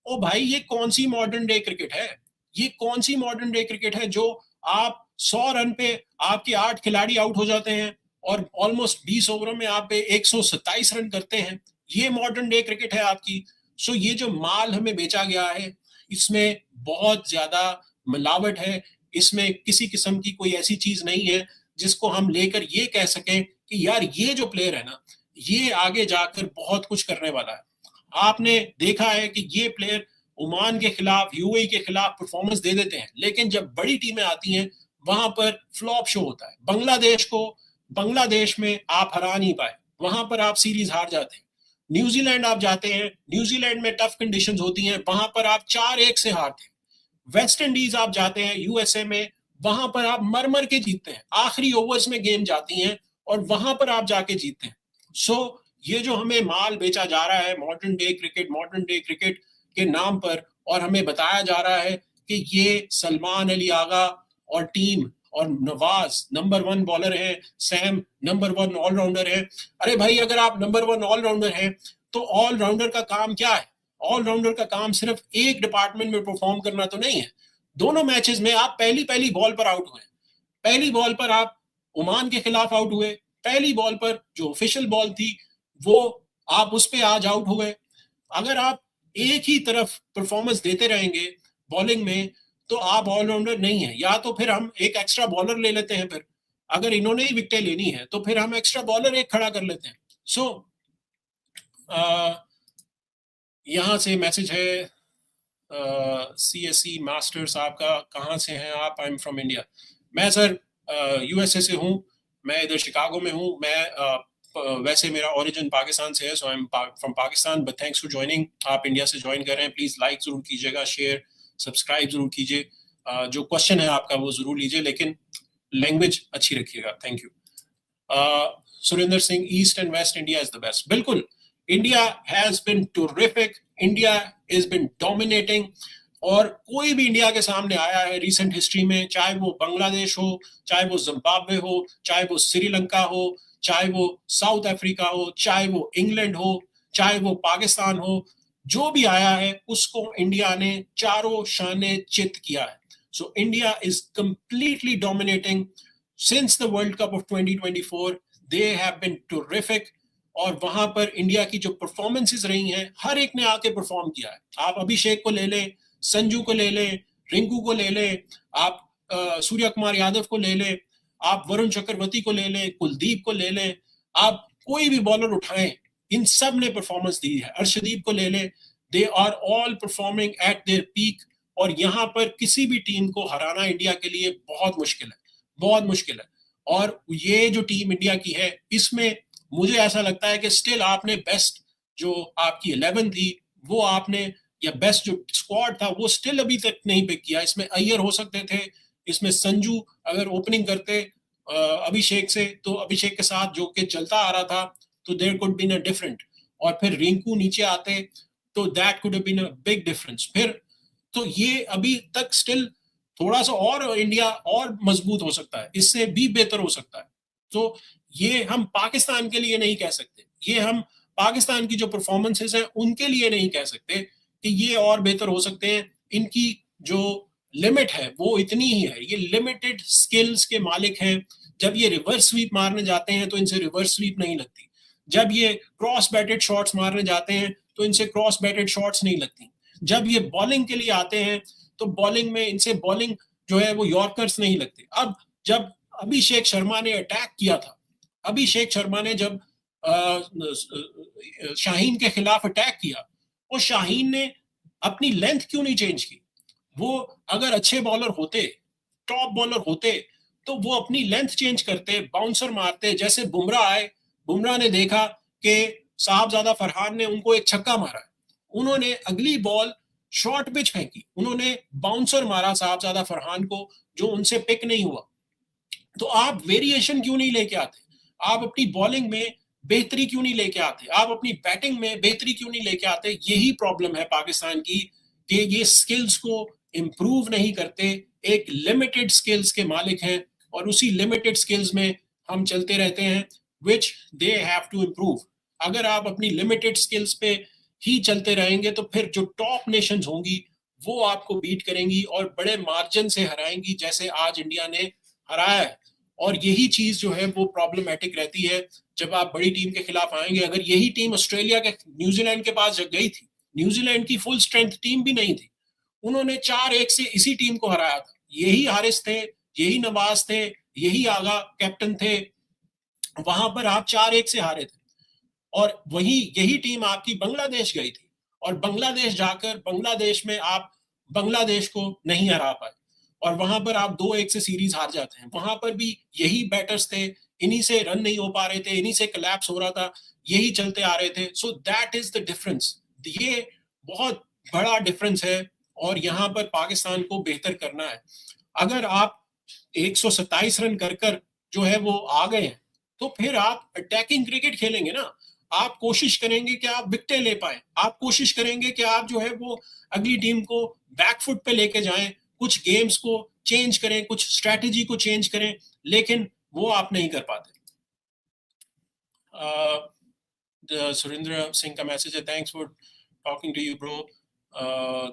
ओ भाई, ये कौन सी मॉडर्न डे क्रिकेट है? ये कौन सी मॉडर्न डे क्रिकेट है जो आप 100 रन पे आपके 8 खिलाड़ी आउट हो जाते हैं और ऑलमोस्ट 20 ओवरों में आप 127 रन करते हैं? ये मॉडर्न डे क्रिकेट है आपकी? सो ये जो माल हमें बेचा गया है, इसमें बहुत ज्यादा मिलावट है। इसमें किसी किस्म की कोई ऐसी चीज नहीं है जिसको हम लेकर ये कह सकें कि यार ये जो प्लेयर है ना, ये आगे जाकर बहुत कुछ करने वाला है। आपने देखा है कि ये प्लेयर ओमान के खिलाफ, यूएई के खिलाफ परफॉर्मेंस दे देते हैं, लेकिन जब बड़ी टीमें आती हैं वहां पर फ्लॉप शो होता है। बांग्लादेश में आप हरा नहीं पाए, वहां पर आप सीरीज हार जाते हैं। न्यूजीलैंड आप जाते हैं, न्यूजीलैंड में टफ कंडीशंस होती हैं, वहां पर आप 4-1 से हारते हैं। वेस्ट इंडीज आप जाते हैं यूएसए में, वहां पर आप मर मर के जीतते हैं, आखिरी ओवर्स में गेम जाती हैं और वहां पर आप जाके जीतते हैं। सो ये जो हमें माल बेचा जा रहा है मॉडर्न डे क्रिकेट के नाम पर, और हमें बताया जा रहा है कि ये सलमान अली आगा और टीम और नवाज नंबर 1 बॉलर है, सैम नंबर 1 ऑलराउंडर है। अरे भाई, अगर आप नंबर 1 ऑलराउंडर हैं तो ऑलराउंडर का काम क्या है? ऑलराउंडर का काम सिर्फ एक डिपार्टमेंट में परफॉर्म करना तो नहीं है। दोनों मैचेस में आप पहली बॉल पर आउट हुए, पहली बॉल पर आप ओमान के खिलाफ आउट हुए, पहली बॉल पर जो ऑफिशियल बॉल थी वो आप उस पर आज आउट हो गए। अगर आप एक ही तरफ परफॉर्मेंस देते रहेंगे बॉलिंग में तो आप ऑलराउंडर नहीं है। या तो फिर हम एक एक्स्ट्रा बॉलर ले लेते हैं, फिर अगर इन्होंने ही विकेटें लेनी है तो फिर हम एक्स्ट्रा बॉलर एक खड़ा कर लेते हैं। सो यहाँ से मैसेज है CSE मास्टर्स, आपका कहाँ से हैं आप? आई एम फ्रॉम इंडिया। मैं सर यूएसए से हूँ, मैं इधर शिकागो में हूँ। मैं वैसे मेरा ओरिजिन पाकिस्तान से है, so I am from Pakistan, but thanks for joining. आप इंडिया से ज्वाइन कर रहे हैं, प्लीज लाइक जरूर कीजिएगा, शेयर सब्सक्राइब जरूर कीजिए। जो क्वेश्चन है आपका वो जरूर लीजिए, लेकिन लैंग्वेज अच्छी रखिएगा। Thank you. Surendra Singh, east and west India is the best. बिल्कुल, India has been terrific, India is been dominating. और कोई भी इंडिया के सामने आया है रिसेंट हिस्ट्री में, चाहे वो बांग्लादेश हो, चाहे वो जिम्बाब्वे हो, चाहे वो श्रीलंका हो, चाहे वो साउथ अफ्रीका हो, चाहे वो इंग्लैंड हो, चाहे वो पाकिस्तान हो, जो भी आया है उसको इंडिया ने चारों शाने चित किया है। So India is completely dominating since the world cup of 2024। They have been terrific. और वहां पर इंडिया की जो परफॉर्मेंसेस रही हैं, हर एक ने आके परफॉर्म किया है। आप अभिषेक को ले लें, संजू को ले लें, रिंकू को ले लें, आप सूर्य कुमार यादव को ले लें, आप वरुण चक्रवर्ती को ले लें, कुलदीप को ले लें, आप कोई भी बॉलर उठाएं, इन सब ने परफॉर्मेंस दी है। अर्शदीप को ले लें, they are all performing at their peak. और यहाँ पर किसी भी टीम को हराना इंडिया के लिए बहुत मुश्किल है, बहुत मुश्किल है। और ये जो टीम इंडिया की है, इसमें मुझे ऐसा लगता है कि स्टिल आपने बेस्ट जो आपकी 11 थी वो आपने, या बेस्ट जो स्क्वाड था वो स्टिल अभी तक नहीं पिक किया। इसमें अय्यर हो सकते थे, इसमें संजू अगर ओपनिंग करते अभिषेक से, तो अभिषेक के साथ जो कि चलता आ रहा था, तो there could been a different. और फिर रिंकू नीचे आते तो that could have been a big difference. फिर तो ये अभी तक स्टिल थोड़ा सा और इंडिया और मजबूत हो सकता है, इससे भी बेहतर हो सकता है। तो ये हम पाकिस्तान के लिए नहीं कह सकते, ये हम पाकिस्तान की जो परफॉर्मेंसेस हैं उनके लिए नहीं कह सकते कि ये और बेहतर हो सकते हैं। इनकी जो लिमिट है वो इतनी ही है, ये लिमिटेड स्किल्स के मालिक हैं। जब ये रिवर्स स्वीप मारने जाते हैं तो इनसे रिवर्स स्वीप नहीं लगती, जब ये क्रॉस बैटेड शॉट्स मारने जाते हैं तो इनसे क्रॉस बैटेड शॉट्स नहीं लगती, जब ये बॉलिंग के लिए आते हैं तो बॉलिंग में इनसे बॉलिंग जो है वो यॉर्कर्स नहीं लगते। अब जब अभिषेक शर्मा ने अटैक किया था, अभिषेक शर्मा ने जब शाहीन के खिलाफ अटैक किया, वो शाहीन ने अपनी लेंथ क्यों नहीं चेंज की? वो अगर अच्छे बॉलर होते, टॉप बॉलर होते, तो वो अपनी लेंथ चेंज करते, बाउंसर मारते। जैसे बुमराह आए, बुमराह ने देखा कि साहबजादा फरहान ने उनको एक छक्का मारा, उन्होंने अगली बॉल शॉर्ट पिच फेंकी, उन्होंने बाउंसर मारा साहबजादा फरहान को, जो उनसे पिक नहीं हुआ। तो आप वेरिएशन क्यों नहीं लेके आते? आप अपनी बॉलिंग में बेहतरी क्यों नहीं लेके आते? आप अपनी बैटिंग में बेहतरी क्यों नहीं लेके आते? यही प्रॉब्लम है पाकिस्तान की कि ये स्किल्स को इंप्रूव नहीं करते, एक लिमिटेड स्किल्स के मालिक हैं और उसी लिमिटेड स्किल्स में हम चलते रहते हैं, विच दे हैव टू इम्प्रूव। अगर आप अपनी लिमिटेड स्किल्स पे ही चलते रहेंगे तो फिर जो टॉप नेशंस होंगी वो आपको बीट करेंगी और बड़े मार्जिन से हराएंगी, जैसे आज इंडिया ने हराया है। और यही चीज जो है वो प्रॉब्लमेटिक रहती है जब आप बड़ी टीम के खिलाफ आएंगे। अगर यही टीम ऑस्ट्रेलिया के न्यूजीलैंड के पास जब गई थी, न्यूजीलैंड की फुल स्ट्रेंथ टीम भी नहीं थी, उन्होंने 4-1 से इसी टीम को हराया था। यही हारिस थे, यही नवाज थे, यही आगा कैप्टन थे, वहां पर आप 4-1 से हारे थे। और वही यही टीम आपकी बांग्लादेश गई थी और बांग्लादेश जाकर बांग्लादेश में आप बांग्लादेश को नहीं हरा पाए और वहां पर आप 2-1 से सीरीज हार जाते हैं। वहां पर भी यही बैटर्स थे, इन्हीं से रन नहीं हो पा रहे थे, इन्हीं से कोलैप्स हो रहा था, यही चलते आ रहे थे। So that is the difference. ये बहुत बड़ा डिफरेंस है और यहाँ पर पाकिस्तान को बेहतर करना है। अगर आप 127 रन कर कर जो है वो आ गए हैं तो फिर आप अटैकिंग क्रिकेट खेलेंगे ना। आप कोशिश करेंगे कि आप विकेटें ले पाए, आप कोशिश करेंगे कि आप जो है वो अगली टीम को बैकफुट पे लेके जाएं, कुछ गेम्स को चेंज करें, कुछ स्ट्रेटजी को चेंज करें, लेकिन वो आप नहीं कर पाते। सुरेंद्र सिंह का मैसेज है, thanks for talking to you bro,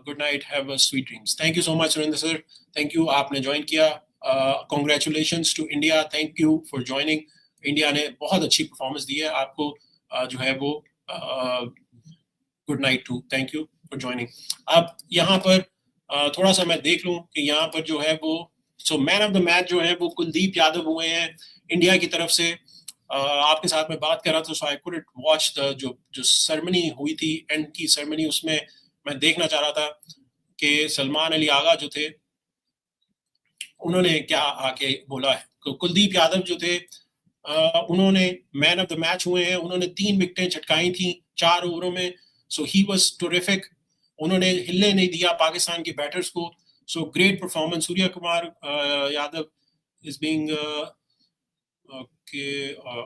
good night, have a sweet dreams. Thank you so much Surendra sir, thank you, आपने ज्वाइन किया। Congratulations to India, thank you for joining. India ने बहुत अच्छी परफॉर्मेंस दी है आपको, जो है वो good night too, thank you for joining. अब यहाँ पर थोड़ा सा मैं देख लूं कि यहाँ पर जो है वो मैन ऑफ द मैच जो है वो कुलदीप यादव हुए हैं इंडिया की तरफ से। आपके साथ में बात कर रहा था, सो आई कुडंट वॉच द जो सेरेमनी हुई थी, एंड की सेरेमनी, उसमें मैं देखना चाह रहा था कि सलमान अली आगा जो थे उन्होंने क्या आके बोला है। तो कुलदीप यादव जो थे उन्होंने मैन ऑफ द मैच हुए हैं, उन्होंने 3 विकेटें चटकाई थी 4 ओवरों में। सो ही वाज टेरिफिक, उन्होंने हिलने नहीं दिया पाकिस्तान के बैटर्स को। So great performance. Surya Kumar Yadav is being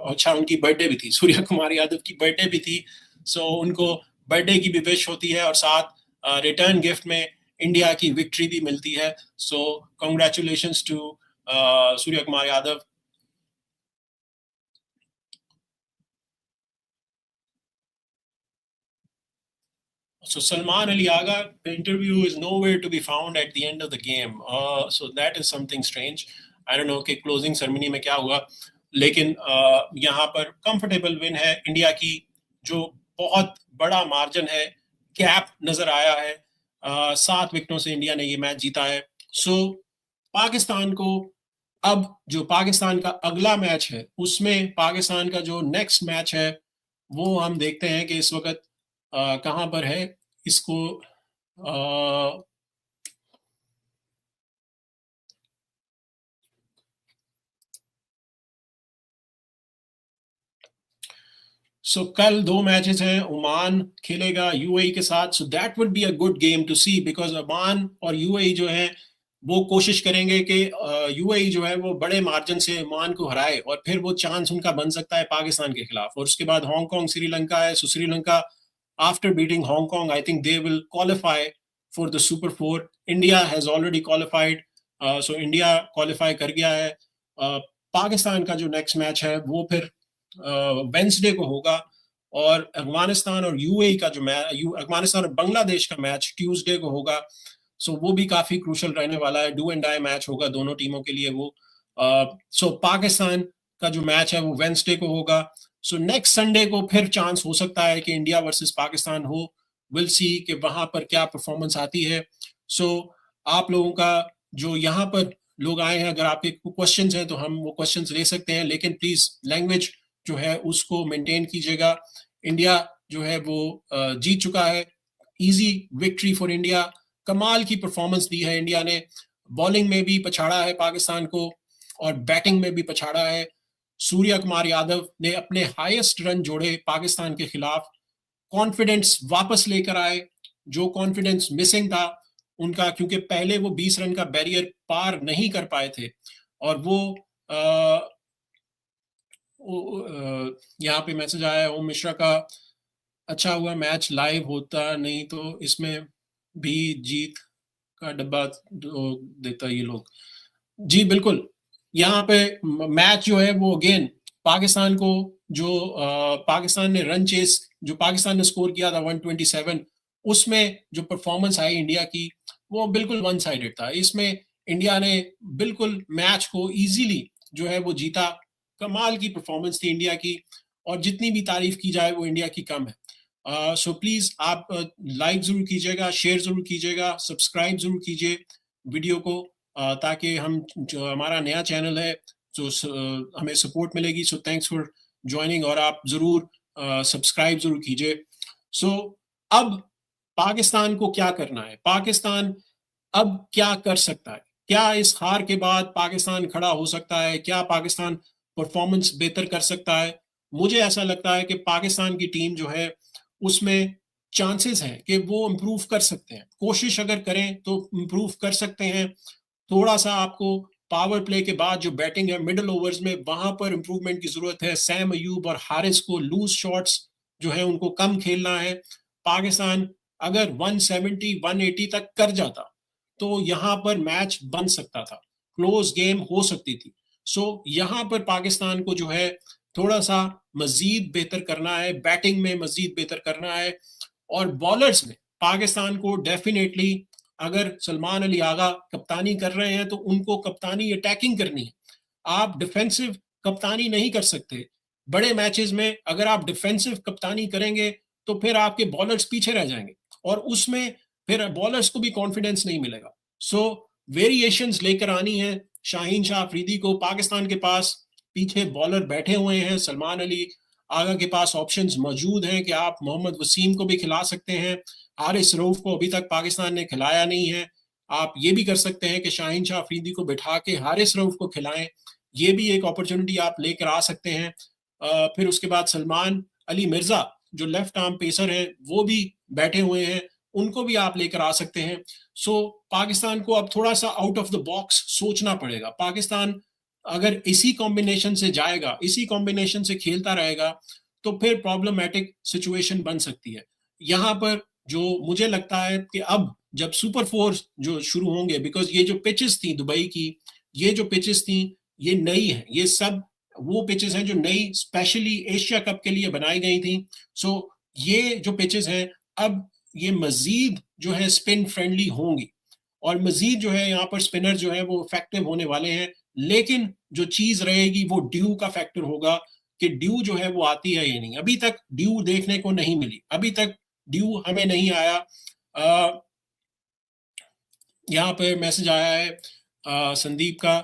अच्छा, उनकी बर्थडे भी थी, सूर्य कुमार यादव की बर्थडे भी थी। सो उनको बर्थडे की भी विश होती है और साथ रिटर्न गिफ्ट में इंडिया की विक्ट्री भी मिलती है। So congratulations to Surya Kumar Yadav. So Salman Ali Agha, the interview is nowhere to be found at the end of the game. So that is something strange. I don't know कि closing ceremony में क्या हुआ, लेकिन यहाँ पर कंफर्टेबल विन है India की, जो बहुत बड़ा मार्जिन है, गैप नजर आया है। 7 विकेटों से इंडिया ने ये मैच जीता है। सो पाकिस्तान को अब जो पाकिस्तान का अगला मैच है उसमें पाकिस्तान का जो नेक्स्ट मैच है वो हम देखते हैं कि इस वक्त कहाँ पर है। इसको कल 2 मैचेस हैं, ओमान खेलेगा यूएई के साथ। So that would be a good game to see, because Oman और यूएई जो है वो कोशिश करेंगे कि यूएई जो है वो बड़े मार्जिन से ओमान को हराए और फिर वो चांस उनका बन सकता है पाकिस्तान के खिलाफ। और उसके बाद हांगकांग श्रीलंका है। सो Sri Lanka after beating Hong Kong, I think they will qualify for the Super 4. India has already qualified, so India qualify कर गया है। पाकिस्तान का जो नेक्स्ट मैच है वो फिर वेंसडे को होगा और अफगानिस्तान और यूएई का जो मैच, अफगानिस्तान और बांग्लादेश का मैच ट्यूसडे को होगा। सो वो भी काफी क्रूशल रहने वाला है, डू एंड डाई मैच होगा दोनों टीमों के लिए वो। सो पाकिस्तान का जो मैच है वो वेंसडे को होगा। सो नेक्स्ट संडे को फिर चांस हो सकता है कि इंडिया वर्सेस पाकिस्तान हो। विल सी कि वहां पर क्या परफॉर्मेंस आती है। सो आप लोगों का जो यहाँ पर लोग आए हैं, अगर आपके क्वेश्चंस हैं तो हम वो क्वेश्चंस ले सकते हैं, लेकिन प्लीज लैंग्वेज जो है उसको मेंटेन कीजिएगा। इंडिया जो है वो जीत चुका है, इजी विक्ट्री फॉर इंडिया। कमाल की परफॉर्मेंस दी है इंडिया ने, बॉलिंग में भी पछाड़ा है पाकिस्तान को और बैटिंग में भी पछाड़ा है। सूर्य कुमार यादव ने अपने हाईएस्ट रन जोड़े पाकिस्तान के खिलाफ, कॉन्फिडेंस वापस लेकर आए, जो कॉन्फिडेंस मिसिंग था उनका, क्योंकि पहले वो 20 रन का बैरियर पार नहीं कर पाए थे। और वो यहाँ पे मैसेज आया ओम मिश्रा का, अच्छा हुआ मैच लाइव होता, नहीं तो इसमें भी जीत का डब्बा देता है ये लोग। जी बिल्कुल, यहाँ पे मैच जो है वो अगेन पाकिस्तान को जो पाकिस्तान ने रन चेस जो पाकिस्तान ने स्कोर किया था 127, उसमें जो परफॉर्मेंस आई इंडिया की वो बिल्कुल वन साइडेड था। इसमें इंडिया ने बिल्कुल मैच को इजीली जो है वो जीता। कमाल की परफॉर्मेंस थी इंडिया की, और जितनी भी तारीफ की जाए वो इंडिया की कम है। सो प्लीज आप लाइक जरूर कीजिएगा, शेयर जरूर कीजिएगा, सब्सक्राइब जरूर कीजिए वीडियो को, ताकि हम जो हमारा नया चैनल है जो हमें सपोर्ट मिलेगी। सो थैंक्स फॉर ज्वाइनिंग, और आप जरूर सब्सक्राइब जरूर कीजिए। सो अब पाकिस्तान को क्या करना है, पाकिस्तान अब क्या कर सकता है, क्या इस हार के बाद पाकिस्तान खड़ा हो सकता है, क्या पाकिस्तान परफॉर्मेंस बेहतर कर सकता है? मुझे ऐसा लगता है कि पाकिस्तान की टीम जो है उसमें चांसेस हैं कि वो इम्प्रूव कर सकते हैं, कोशिश अगर करें तो इम्प्रूव कर सकते हैं। थोड़ा सा आपको पावर प्ले के बाद जो बैटिंग है मिडिल ओवर्स में, वहां पर इंप्रूवमेंट की जरूरत है। सैम अयूब और हारिस को लूज शॉट्स जो है उनको कम खेलना है। पाकिस्तान अगर 170 180 तक कर जाता तो यहां पर मैच बन सकता था, क्लोज गेम हो सकती थी। सो यहां पर पाकिस्तान को जो है थोड़ा सा मजीद बेहतर करना है, बैटिंग में मजीद बेहतर करना है, और बॉलर्स में पाकिस्तान को डेफिनेटली, अगर सलमान अली आगा कप्तानी कर रहे हैं तो उनको कप्तानी अटैकिंग करनी है। आप डिफेंसिव कप्तानी नहीं कर सकते। बड़े मैचेस में अगर आप डिफेंसिव कप्तानी करेंगे तो फिर आपके बॉलर्स पीछे रह जाएंगे, और उसमें फिर बॉलर्स को भी कॉन्फिडेंस नहीं मिलेगा। सो वेरिएशंस लेकर आनी है शाहीन शाह अफरीदी को। पाकिस्तान के पास पीछे बॉलर बैठे हुए हैं, सलमान अली आगा के पास ऑप्शंस मौजूद हैं कि आप मोहम्मद वसीम को भी खिला सकते हैं। हारिस रऊफ को अभी तक पाकिस्तान ने खिलाया नहीं है। आप ये भी कर सकते हैं कि शाहीन शाह अफरीदी को बिठा के हारिस रऊफ को खिलाएं, ये भी एक अपॉर्चुनिटी आप लेकर आ सकते हैं। फिर उसके बाद सलमान अली मिर्जा जो लेफ्ट आर्म पेसर है वो भी बैठे हुए हैं, उनको भी आप लेकर आ सकते हैं। सो पाकिस्तान को अब थोड़ा सा आउट ऑफ द बॉक्स सोचना पड़ेगा। पाकिस्तान अगर इसी कॉम्बिनेशन से जाएगा, इसी कॉम्बिनेशन से खेलता रहेगा, तो फिर प्रॉब्लमेटिक सिचुएशन बन सकती है। यहाँ पर जो मुझे लगता है कि अब जब सुपर फोर जो शुरू होंगे, बिकॉज ये जो पिचेस थी दुबई की, ये जो पिचेस थी ये नई है, ये सब वो पिचेस हैं जो नई स्पेशली एशिया कप के लिए बनाई गई थी। सो ये जो पिचेस हैं अब ये मजीद जो है स्पिन फ्रेंडली होंगी, और मजीद जो है यहाँ पर स्पिनर जो है वो इफेक्टिव होने वाले हैं। लेकिन जो चीज रहेगी वो ड्यू का फैक्टर होगा कि ड्यू जो है वो आती है या नहीं। अभी तक ड्यू देखने को नहीं मिली, अभी तक ड्यू हमें नहीं आया। यहाँ पे मैसेज आया है संदीप का,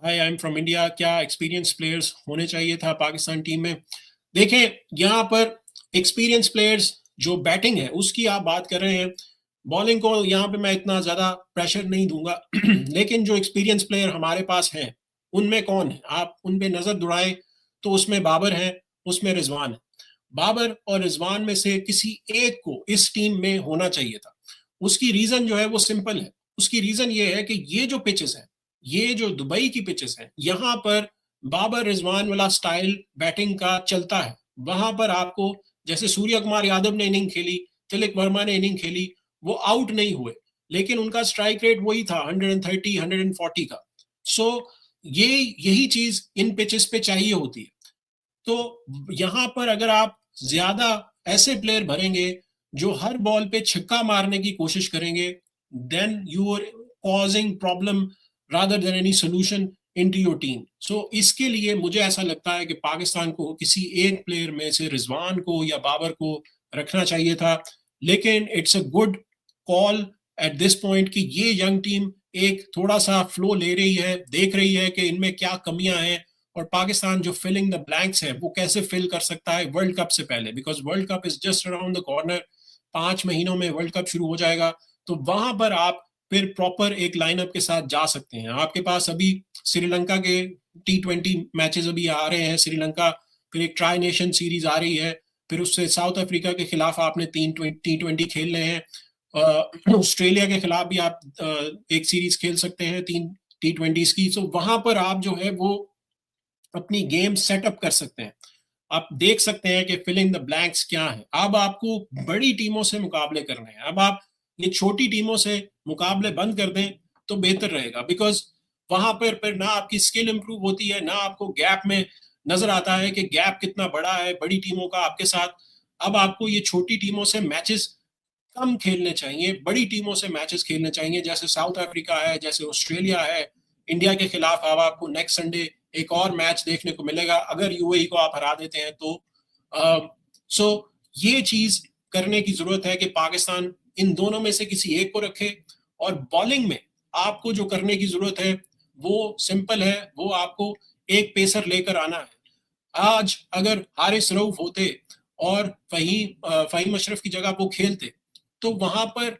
हाय आई एम फ्रॉम इंडिया, क्या एक्सपीरियंस प्लेयर्स होने चाहिए था पाकिस्तान टीम में? देखें यहाँ पर एक्सपीरियंस प्लेयर्स जो बैटिंग है उसकी आप बात कर रहे हैं, बॉलिंग को यहाँ पे मैं इतना ज्यादा प्रेशर नहीं दूंगा लेकिन जो एक्सपीरियंस प्लेयर हमारे पास हैं उनमें कौन है, आप उन पे नजर दौड़ाएं तो उसमें बाबर है, उसमें रिजवान है। बाबर और रिजवान में से किसी एक को इस टीम में होना चाहिए था। उसकी रीजन जो है वो सिंपल है, उसकी रीजन ये है कि ये जो पिचेस हैं, ये जो दुबई की पिचेस हैं, यहाँ पर बाबर रिजवान वाला स्टाइल बैटिंग का चलता है। वहां पर आपको जैसे सूर्य कुमार यादव ने इनिंग खेली, तिलक वर्मा ने इनिंग खेली, वो आउट नहीं हुए, लेकिन उनका स्ट्राइक रेट वही था 130 140 का। सो ये यही चीज इन पिचेस पे चाहिए होती है। तो यहां पर अगर आप ज्यादा ऐसे प्लेयर भरेंगे जो हर बॉल पे छक्का मारने की कोशिश करेंगे, then you are causing problem rather than any solution into your team. So इसके लिए मुझे ऐसा लगता है कि पाकिस्तान को किसी एक प्लेयर में से रिजवान को या बाबर को रखना चाहिए था। लेकिन it's a good call at this point कि ये यंग टीम एक थोड़ा सा फ्लो ले रही है, देख रही है कि इनमें क्या कमियां हैं, और पाकिस्तान जो फिलिंग द ब्लैंक्स है वो कैसे फिल कर सकता है वर्ल्ड कप से पहले, because world cup is just around the corner. 5 महीनों में वर्ल्ड कप शुरू हो जाएगा, तो वहां पर आप फिर प्रॉपर एक लाइनअप के साथ जा सकते हैं। आपके पास अभी श्रीलंका के T20 मैचेस अभी आ रहे हैं, श्रीलंका, फिर एक ट्राई नेशन सीरीज आ रही है, फिर उससे साउथ अफ्रीका के खिलाफ आपने 3 T20 खेलने हैं, ऑस्ट्रेलिया के खिलाफ भी आप एक सीरीज खेल सकते हैं 3 T20 की। तो वहां पर आप जो है वो अपनी गेम सेटअप कर सकते हैं। आप देख सकते हैं कि फिलिंग द ब्लैंक्स क्या है। अब आपको बड़ी टीमों से मुकाबले करने हैं, अब आप ये छोटी टीमों से मुकाबले बंद कर दें तो बेहतर रहेगा, बिकॉज वहां पर फिर ना आपकी स्किल इंप्रूव होती है, ना आपको गैप में नजर आता है कि गैप कितना बड़ा है बड़ी टीमों का आपके साथ। अब आपको ये छोटी टीमों से मैचेस कम खेलने चाहिए, बड़ी टीमों से मैचेस खेलने चाहिए, जैसे साउथ अफ्रीका है, जैसे ऑस्ट्रेलिया है। इंडिया के खिलाफ अब आपको नेक्स्ट संडे एक और मैच देखने को मिलेगा अगर यूएई को आप हरा देते हैं तो। सो ये चीज करने की जरूरत है कि पाकिस्तान इन दोनों में से किसी एक को रखे। और बॉलिंग में आपको जो करने की जरूरत है वो सिंपल है, वो आपको एक पेसर लेकर आना है। आज अगर हारिस रऊफ होते और फहीम अशरफ की जगह वो खेलते तो वहां पर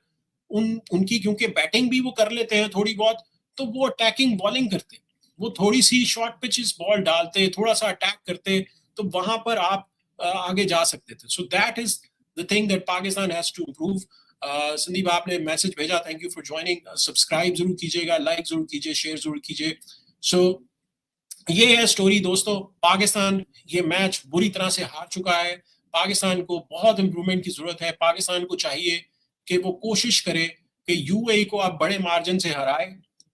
उनकी क्योंकि बैटिंग भी वो कर लेते हैं थोड़ी बहुत, तो वो अटैकिंग बॉलिंग करते, वो थोड़ी सी शॉर्ट पिचेस बॉल डालते, थोड़ा सा अटैक करते, तो वहां पर आप आगे जा सकते थे। So that is the thing that Pakistan has to improve. Sandeep आपने मैसेज भेजा, thank you for joining. Subscribe जरूर कीजिएगा, लाइक जरूर कीजिए, शेयर जरूर कीजिए। सो ये है स्टोरी दोस्तों। पाकिस्तान ये मैच बुरी तरह से हार चुका है। पाकिस्तान को बहुत इंप्रूवमेंट की जरूरत है। पाकिस्तान को चाहिए कि वो कोशिश करे कि यूएई को आप बड़े मार्जिन से हराए,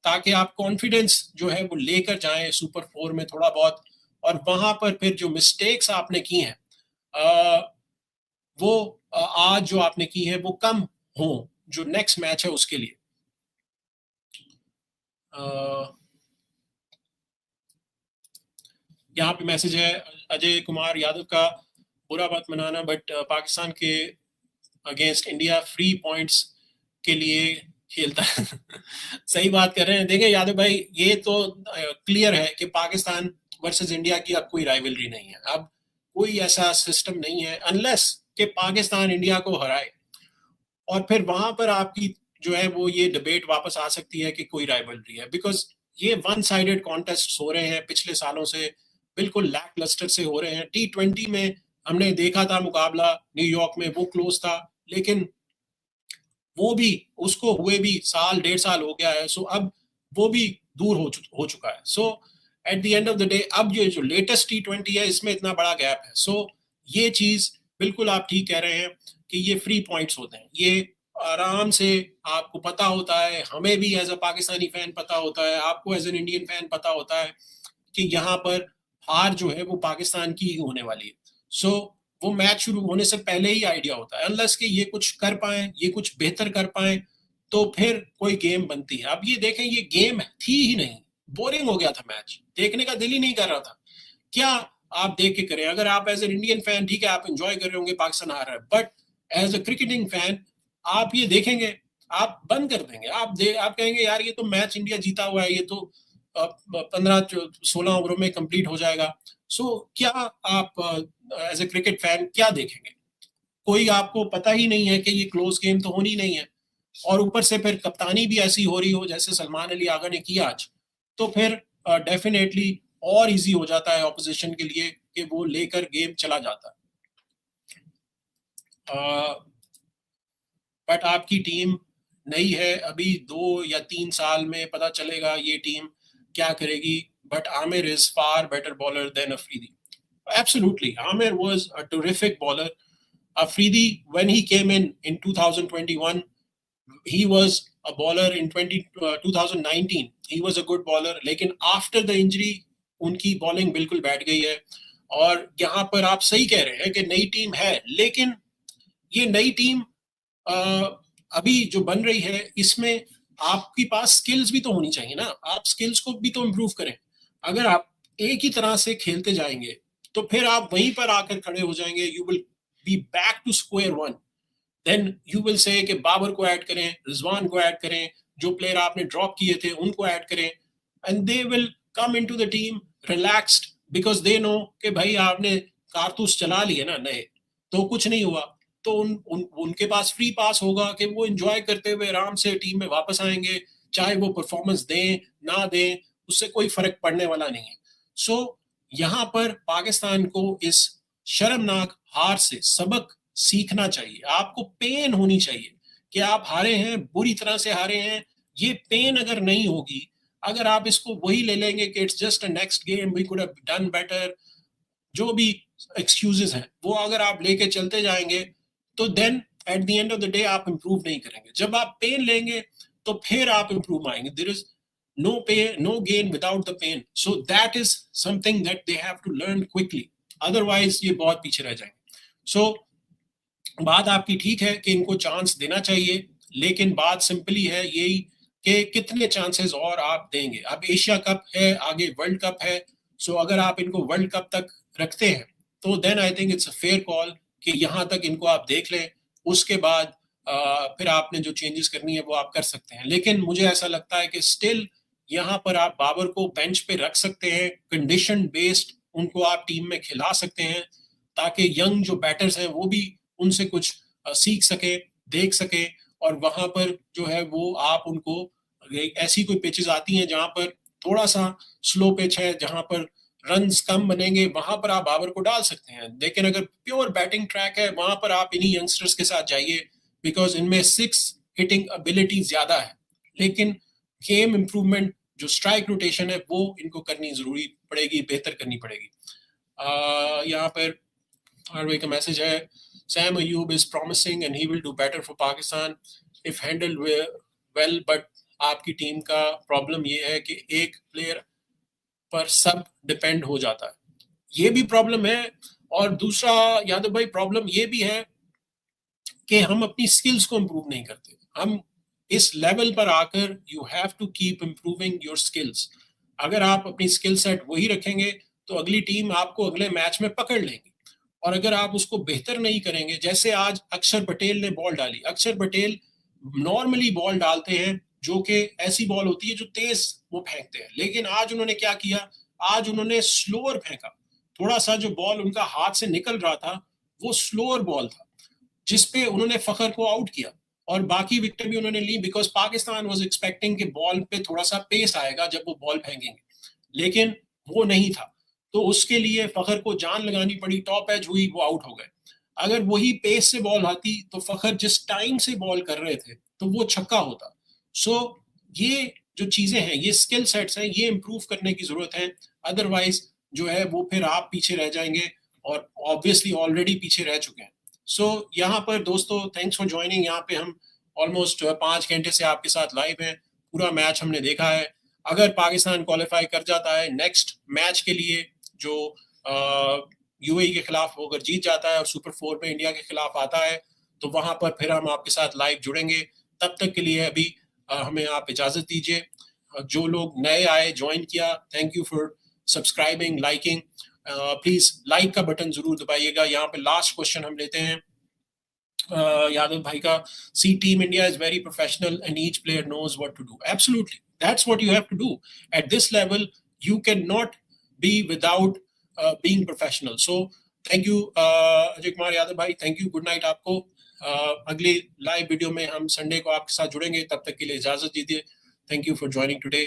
ताकि आप कॉन्फिडेंस जो है वो लेकर जाएं सुपर 4 में थोड़ा बहुत, और वहां पर फिर जो मिस्टेक्स आपने की हैं वो आज जो आपने की है वो कम हो जो नेक्स्ट मैच है उसके लिए। यहाँ पे मैसेज है अजय कुमार यादव का, बुरा मत मनाना बट पाकिस्तान के अगेंस्ट इंडिया फ्री पॉइंट्स के लिए खेलता है। सही बात कर रहे हैं। देखें यादव भाई, ये तो क्लियर है कि पाकिस्तान वर्सेस इंडिया की अब कोई राइवलरी नहीं है। अब कोई ऐसा सिस्टम नहीं है अनलेस कि पाकिस्तान इंडिया को हराए, और फिर वहां पर आपकी जो है वो ये डिबेट वापस आ सकती है कि कोई राइवलरी है, बिकॉज ये वन साइडेड कॉन्टेस्ट हो रहे हैं पिछले सालों से, बिल्कुल लैक लस्टर से हो रहे हैं। T20 में हमने देखा था मुकाबला न्यूयॉर्क में, वो क्लोज था, लेकिन वो भी उसको हुए भी साल 1.5 साल हो गया है। सो अब वो भी दूर हो चुका है। So at the end of the day अब ये जो लेटेस्ट T20 है इसमें इतना बड़ा गैप है। सो ये चीज बिल्कुल आप ठीक कह रहे हैं कि ये फ्री पॉइंट्स होते हैं, ये आराम से आपको पता होता है, हमें भी एज अ पाकिस्तानी फैन पता होता है, आपको एज एन इंडियन फैन पता होता है कि यहाँ पर हार जो है वो पाकिस्तान की ही होने वाली है। सो वो मैच शुरू होने से पहले ही आइडिया होता है, अनलेस कि ये कुछ कर पाए, ये कुछ बेहतर कर पाए, तो फिर कोई गेम बनती है। अब ये देखें, ये गेम थी ही नहीं, बोरिंग हो गया था मैच, देखने का दिल ही नहीं कर रहा था। क्या आप देख के करें, अगर आप एज एन इंडियन फैन ठीक है आप एंजॉय कर रहे होंगे पाकिस्तान हार रहा है, but as a cricketing fan आप ये देखेंगे, आप बंद कर देंगे। आप कहेंगे यार ये तो मैच इंडिया जीता हुआ है, ये तो 15-16 ओवरों में कंप्लीट हो जाएगा। सो क्या आप एज ए क्रिकेट फैन क्या देखेंगे? कोई आपको पता ही नहीं है कि ये क्लोज गेम तो होनी नहीं है, और ऊपर से फिर कप्तानी भी ऐसी हो रही हो जैसे सलमान अली आगा ने किया आज, तो फिर डेफिनेटली और इजी हो जाता है ऑपोजिशन के लिए कि वो लेकर गेम चला जाता है। बट आपकी टीम नई है, अभी 2 या 3 साल में पता चलेगा ये टीम क्या करेगी। But Aamir is far better bowler then Afridi. Absolutely, Amir was a terrific bowler. Afridi, when he came in 2021, he was a bowler in 2019. He was a good bowler. लेकिन after the injury, उनकी bowling बिल्कुल बैठ गई है। और यहाँ पर आप सही कह रहे हैं कि नई टीम है, लेकिन ये नई टीम अभी जो बन रही है इसमें आपके पास स्किल्स भी तो होनी चाहिए ना, आप स्किल्स को भी तो इम्प्रूव करें। अगर आप एक ही तरह से खेलते जाएंगे तो फिर आप वहीं पर आकर खड़े हो जाएंगे, you will be back to square one. Then you will say कि बाबर को ऐड करें, रिजवान को ऐड करें, जो प्लेयर आपने ड्रॉप किए थे उनको ऐड करें, and they will come into the team relaxed, because they know कि भाई आपने कारतूस चला लिए ना नए, तो कुछ नहीं हुआ, तो उनके पास फ्री पास होगा कि वो एंजॉय करते हुए आराम से टीम में वापस आएंगे, चाहे वो परफॉर्मेंस दें ना दें, उससे कोई फर्क पड़ने वाला नहीं है। सो यहाँ पर पाकिस्तान को इस शर्मनाक हार से सबक सीखना चाहिए। आपको पेन होनी चाहिए कि आप हारे हैं, बुरी तरह से हारे हैं। ये पेन अगर नहीं होगी, अगर आप इसको वही ले लेंगे कि it's just a next game, we could have done better, जो भी एक्सक्यूजेस हैं वो अगर आप लेके चलते जाएंगे, तो then at the end of the day आप इंप्रूव नहीं करेंगे। जब आप पेन लेंगे तो फिर आप इम्प्रूव आएंगे. There is no pain, no gain without the pain. So that is something that they have to learn quickly. Otherwise ये बहुत पीछे रह जाएंगे. So बात आपकी ठीक है कि इनको चांस देना चाहिए, लेकिन बात सिंपली है यही कि कितने चांसेस और आप देंगे. अब एशिया कप है, आगे वर्ल्ड कप है. सो अगर आप इनको वर्ल्ड कप तक रखते हैं तो then I think it's a fair call कि यहाँ तक इनको आप देख लें. उसके बाद फिर आपने जो चेंजेस करनी है वो आप कर सकते हैं. लेकिन मुझे ऐसा लगता है कि स्टिल यहाँ पर आप बाबर को बेंच पे रख सकते हैं. कंडीशन बेस्ड उनको आप टीम में खिला सकते हैं ताकि यंग जो बैटर्स हैं वो भी उनसे कुछ सीख सके, देख सके. और वहां पर जो है वो आप उनको ऐसी कोई पिचेस आती हैं जहां पर थोड़ा सा स्लो पिच है, जहां पर रन्स कम बनेंगे, वहां पर आप बाबर को डाल सकते हैं. लेकिन अगर प्योर बैटिंग ट्रैक है वहां पर आप इन्हीं यंगस्टर्स के साथ जाइए, बिकॉज इनमें 6 हिटिंग एबिलिटी ज्यादा है. लेकिन गेम इंप्रूवमेंट जो स्ट्राइक रोटेशन है वो इनको करनी जरूरी पड़ेगी, बेहतर करनी पड़ेगी. यहाँ पर हार्वे का मैसेज है, Sam Ayub is promising and he will do better for Pakistan if handled well, but आपकी टीम का प्रॉब्लम ये है कि एक प्लेयर पर सब डिपेंड हो जाता है. ये भी प्रॉब्लम है. और दूसरा यादव भाई प्रॉब्लम ये भी है कि हम अपनी स्किल्स को इम्प्रूव नहीं करते. हम इस लेवल पर आकर you have to keep improving your skills. अगर आप अपनी स्किल सेट वही रखेंगे तो अगली टीम आपको अगले मैच में पकड़ लेगी. और अगर आप उसको बेहतर नहीं करेंगे, जैसे आज अक्षर पटेल ने बॉल डाली. अक्षर पटेल नॉर्मली बॉल डालते हैं जो कि ऐसी बॉल होती है जो तेज वो फेंकते हैं, लेकिन आज उन्होंने क्या किया, आज उन्होंने स्लोअर फेंका. थोड़ा सा जो बॉल उनका हाथ से निकल रहा था वो स्लोअर बॉल था, जिसपे उन्होंने फखर को आउट किया और बाकी विकेट भी उन्होंने ली. बिकॉज पाकिस्तान वाज एक्सपेक्टिंग कि बॉल पे थोड़ा सा पेस आएगा जब वो बॉल फेंकेंगे, लेकिन वो नहीं था. तो उसके लिए फखर को जान लगानी पड़ी. टॉप एज हुई, वो आउट हो गए. अगर वही पेस से बॉल आती तो फखर जिस टाइम से बॉल कर रहे थे तो वो छक्का होता. सो ये जो चीजें हैं, ये स्किल सेट्स हैं, ये इंप्रूव करने की जरूरत है. अदरवाइज जो है वो फिर आप पीछे रह जाएंगे और ऑब्वियसली ऑलरेडी पीछे रह चुके हैं. सो यहाँ पर दोस्तों थैंक्स फॉर ज्वाइनिंग. यहाँ पे हम ऑलमोस्ट 5 घंटे से आपके साथ लाइव हैं. पूरा मैच हमने देखा है. अगर पाकिस्तान क्वालिफाई कर जाता है नेक्स्ट मैच के लिए जो यूएई के खिलाफ वो अगर जीत जाता है और सुपर 4 में इंडिया के खिलाफ आता है तो वहां पर फिर हम आपके साथ लाइव जुड़ेंगे. तब तक के लिए अभी हमें आप इजाजत दीजिए. जो लोग नए आए, ज्वाइन किया, thank you for subscribing, liking. Please like का बटन जरूर दबाइएगा. यहाँ पे लास्ट क्वेश्चन हम लेते हैं यादव भाई का. See team India is very professional and each player knows what to do. Absolutely, that's what you have to do. At this level you can not be without being professional. So thank you Ajay Kumar Yadav भाई, thank you. Good night आपको. अगली live video में हम Sunday को आपके साथ जुड़ेंगे. तब तक के लिए इजाजत दीजिए. Thank you for joining today.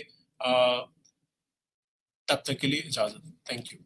तब तक के लिए इजाजत. Thank you.